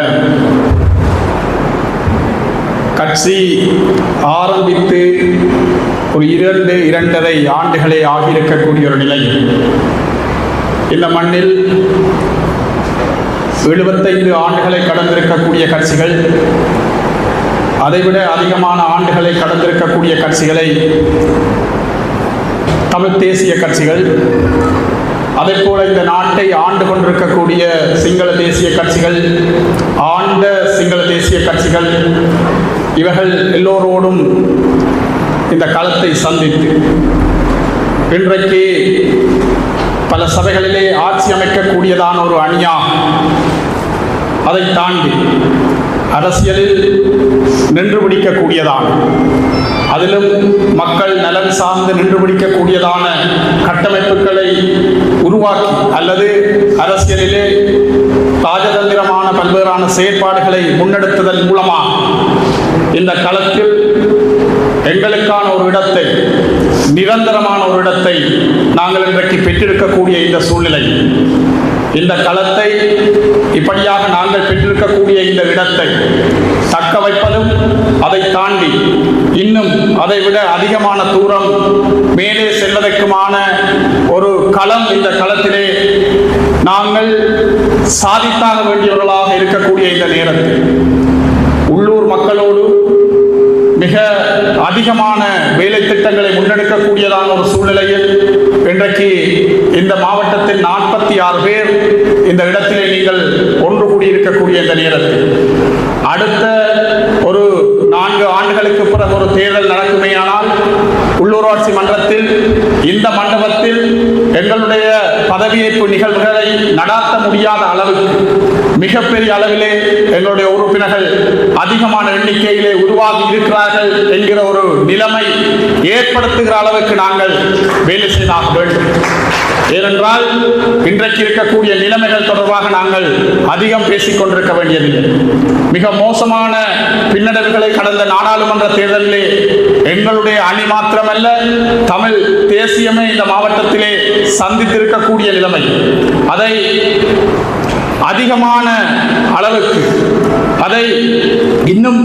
கட்சி ஆரம்பித்து ஒரு 2-2.5 ஆண்டுகளே ஆகியிருக்கக்கூடிய ஒரு நிலை. இந்த மண்ணில் 75 ஆண்டுகளை கடந்திருக்கக்கூடிய கட்சிகள், அதைவிட அதிகமான ஆண்டுகளை கடந்திருக்கக்கூடிய கட்சிகளை தமிழ் தேசிய கட்சிகள், அதே போல இந்த நாட்டை ஆண்டு கொண்டிருக்கக்கூடிய சிங்கள தேசிய கட்சிகள், ஆண்ட சிங்கள தேசிய கட்சிகள், இவர்கள் எல்லோரோடும் இந்த களத்தை சந்தித்து இன்றைக்கு பல சபைகளிலே ஆட்சி அமைக்கக்கூடியதான ஒரு அணியாகும். அதை தாண்டி அரசியலில் நின்று பிடிக்கக்கூடியதான, அதிலும் மக்கள் நலன் சார்ந்து நின்று பிடிக்கக்கூடியதான கட்டமைப்புகளை உருவாக்கி அல்லது அரசியலிலே ராஜதந்திரமான பல்வேறான செயற்பாடுகளை முன்னெடுத்ததன் மூலமாக இந்த களத்தில் எங்களுக்கான ஒரு இடத்தை, நிரந்தரமான ஒரு இடத்தை நாங்கள் இன்றைக்கு பெற்றிருக்கக்கூடிய இந்த சூழ்நிலை, இந்த களத்தை இப்படியாக நாங்கள் பெற்றிருக்கக்கூடிய இந்த இடத்தை தக்க வைப்பதும், அதை தாண்டி இன்னும் அதைவிட அதிகமான தூரம் மேலே செல்வதற்குமான ஒரு களம், இந்த களத்திலே நாங்கள் சாதித்தாக வேண்டியவர்களாக இருக்கக்கூடிய இந்த நேரத்தில் உள்ளூர் மக்களோடு மிக அதிகமான வேலை திட்டங்களை முன்னெடுக்கக்கூடியதான ஒரு சூழ்நிலையில் இன்றைக்கு இந்த மாவட்டத்தில் 46 பேர் இந்த இடத்திலே நீங்கள் ஒன்று கூடியிருக்கக்கூடிய இந்த நேரத்தில் அடுத்த ஒரு 4 ஆண்டுகளுக்கு பிறகு ஒரு தேர்தல் நடக்குமேயானால் உள்ளூராட்சி உள்ளூராட்சி மன்றத்தில் இந்த மண்டபத்தில் எங்களுடைய பதவியேற்பு நிகழ்வுகளை நடாத்த முடியாத அளவுக்கு மிகப்பெரிய அளவிலே எங்களுடைய உறுப்பினர்கள் அதிகமான எண்ணிக்கையிலே உருவாகி இருக்கிறார்கள் என்கிற ஒரு நிலைமை ஏற்படுத்துகிற அளவுக்கு நாங்கள் வேலை செய்தாக வேண்டும். ஏனென்றால் இன்றைக்கு இருக்கக்கூடிய நிலைமைகள் தொடர்பாக நாங்கள் அதிகம் பேசிக் கொண்டிருக்க வேண்டியதில்லை. மிக மோசமான பின்னடைவுகளை கடந்த நாடாளுமன்ற தேர்தலிலே எங்களுடைய அணி மாத்திரமல்ல, தமிழ் தேசியமே இந்த மாவட்டத்திலே சந்தித்திருக்கக்கூடிய நிலைமை, அதை அதிகமான அளவுக்கு அதை இன்னும்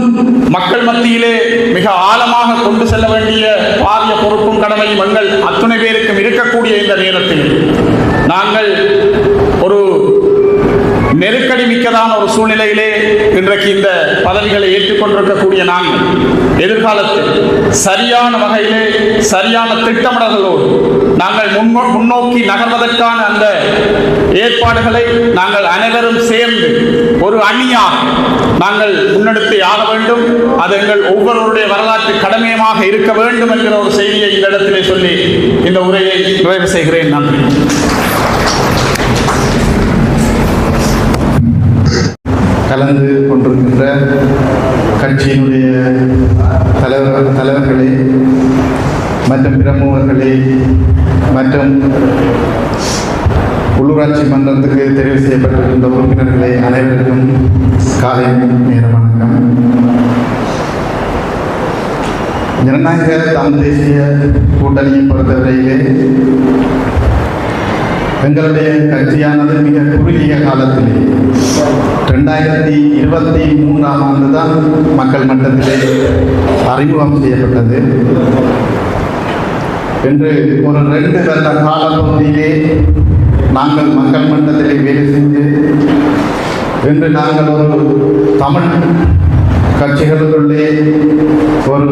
மக்கள் மத்தியிலே மிக ஆழமாக கொண்டு செல்ல வேண்டிய பாரிய பொறுப்பும் கடமையும் எங்கள் அத்துணை பேருக்கும் இருக்கக்கூடிய இந்த நேரத்தில் நாங்கள் ஒரு நெருக்கடி மிக்கதான ஒரு சூழ்நிலையிலே இன்றைக்கு இந்த பதவிகளை ஏற்றுக்கொண்டிருக்கக்கூடிய நாங்கள் எதிர்காலத்தில் சரியான வகையிலே சரியான திட்டமிடல்களோடு நாங்கள் முன்னோக்கி நகர்வதற்கான அந்த ஏற்பாடுகளை நாங்கள் அனைவரும் சேர்ந்து ஒரு அணியாக நாங்கள் முன்னெடுத்தே ஆக வேண்டும். அது எங்கள் ஒவ்வொருவருடைய வரலாற்று கடமையமாக இருக்க வேண்டும் என்கிற ஒரு செய்தியை இந்த இடத்திலே சொல்லி இந்த உரையை நிறைவு செய்கிறேன். நன்றி. கலந்து கொண்டிருக்கின்ற கட்சியினுடைய தலைவர்களே மற்றும் பிரமுகர்களே மற்றும் உள்ளூராட்சி மன்றத்துக்கு தெரிவு செய்யப்பட்டிருக்கின்ற உறுப்பினர்களே அனைவருக்கும் காலை நேர வணக்கம். ஜனநாயக தமிழ் தேசிய கூட்டணியை பொறுத்தவரையிலே எங்களுடைய கட்சியானது மிக குறுகிய காலத்திலே 2023ஆம் ஆண்டு தான் மக்கள் மன்றத்திலே அறிமுகம் செய்யப்பட்டது. இன்று ஒரு 2 வருட காலப்பகுதியிலே நாங்கள் மக்கள் மன்றத்திலே வேலை செஞ்சு இன்று நாங்கள் ஒரு தமிழ் கட்சிகளுக்குள்ளே ஒரு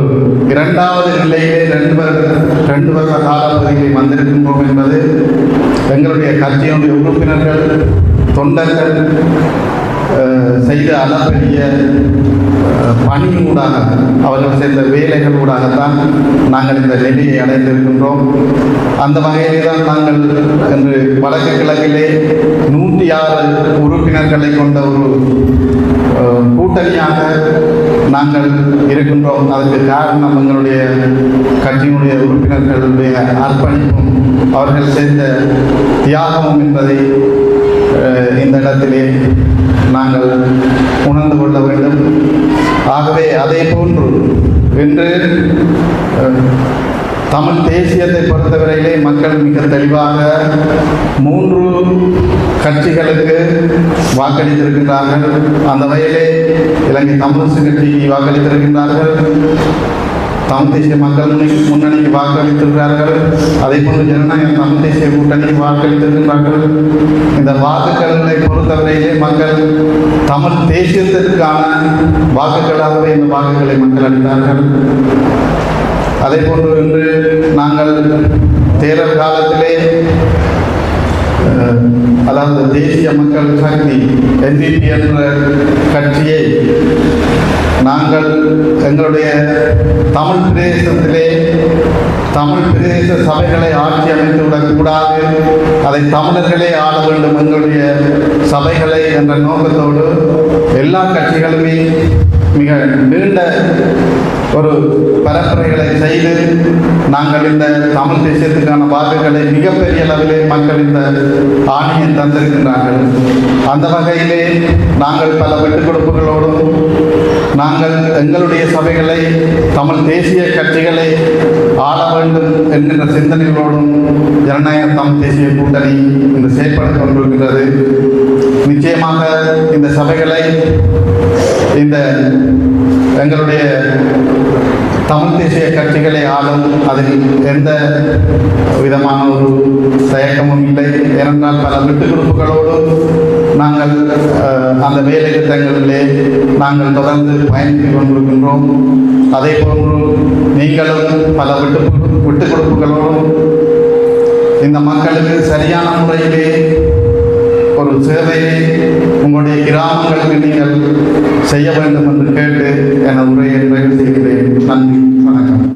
2வது நிலையிலே 2 வருட காலப்பகுதியிலே வந்திருக்கின்றோம் என்பது எங்களுடைய கட்சியினுடைய உறுப்பினர்கள் தொண்டர்கள் செய்த அளப்பெரிய பணியூடாக அவர்கள் செய்த வேலைகளூடாகத்தான் நாங்கள் இந்த நிலையை அடைந்திருக்கின்றோம். அந்த வகையிலே தான் நாங்கள் இன்று வடக்கு கிழக்கிலே 106 உறுப்பினர்களை கொண்ட ஒரு கூட்டணியாக நாங்கள் இருக்கின்றோம். அதுக்கு காரணம் எங்களுடைய கட்சியினுடைய உறுப்பினர்களுடைய அர்ப்பணிப்பும் அவர்கள் செய்த தியாகமும் என்பதை இந்த இடத்திலே நாங்கள் உணர்ந்து கொள்ள வேண்டும். ஆகவே அதே போன்று இன்று தமிழ் தேசியத்தை பொறுத்தவரையிலே மக்கள் மிக தெளிவாக 3 கட்சிகளுக்கு வாக்களித்திருக்கின்றார்கள். அந்த வகையிலே இலங்கை தமிழரசு கட்சிக்கு வாக்களித்திருக்கின்றார்கள், தமிழ் தேசிய மக்கள் முன்னணிக்கு வாக்களித்திருக்கிறார்கள், அதே போன்று ஜனநாயக தமிழ் தேசிய கூட்டணிக்கு வாக்களித்திருக்கிறார்கள். இந்த வாக்குகளை பொறுத்தவரையிலே மக்கள் தமிழ் தேசியத்திற்கான வாக்குகளாகவே இந்த வாக்குகளை மக்கள் அளித்தார்கள். அதே போன்று இன்று நாங்கள் தேர்தல் காலத்திலே அதாவது தேசிய மக்கள் சக்தி NPP என்ற கட்சியை நாங்கள் எங்களுடைய தமிழ் பிரதேசத்திலே தமிழ் பிரதேச சபைகளை ஆட்சி அமைத்து விடக்கூடாது, அதை தமிழர்களே ஆள வேண்டும் எங்களுடைய சபைகளை என்ற நோக்கத்தோடு எல்லா கட்சிகளுமே மிக நீண்ட ஒரு பரப்புரைகளை செய்து நாங்கள் இந்த தமிழ் தேசியத்துக்கான வாக்குகளை மிகப்பெரிய அளவிலே மக்கள் இந்த ஆணையை தந்திருக்கின்றார்கள். அந்த வகையிலே நாங்கள் பல விட்டுக் கொடுப்புகளோடும் நாங்கள் எங்களுடைய சபைகளை தமிழ் தேசிய கட்சிகளை ஆள வேண்டும் என்கின்ற சிந்தனைகளோடும் ஜனநாயக தமிழ் தேசிய கூட்டணி இன்று செயல்படுத்திக் கொண்டிருக்கிறது. நிச்சயமாக இந்த சபைகளை இந்த எங்களுடைய தமிழ் தேசிய கட்சிகளை ஆளும் அதில் எந்த விதமான ஒரு தயக்கமும் இல்லை. ஏனென்றால் பல விட்டுக் கொடுப்புகளோடு நாங்கள் அந்த வேலை திட்டங்களிலே நாங்கள் தொடர்ந்து பயணித்துக் கொண்டிருக்கின்றோம். அதே போன்று நீங்களும் பல விட்டுக் கொடுப்புகளோடும் இந்த மக்களுக்கு சரியான முறையிலே ஒரு சேவையை உங்களுடைய கிராமங்களுக்கு நீங்கள் செய்ய வேண்டும் என்று கேட்டு எனது உரை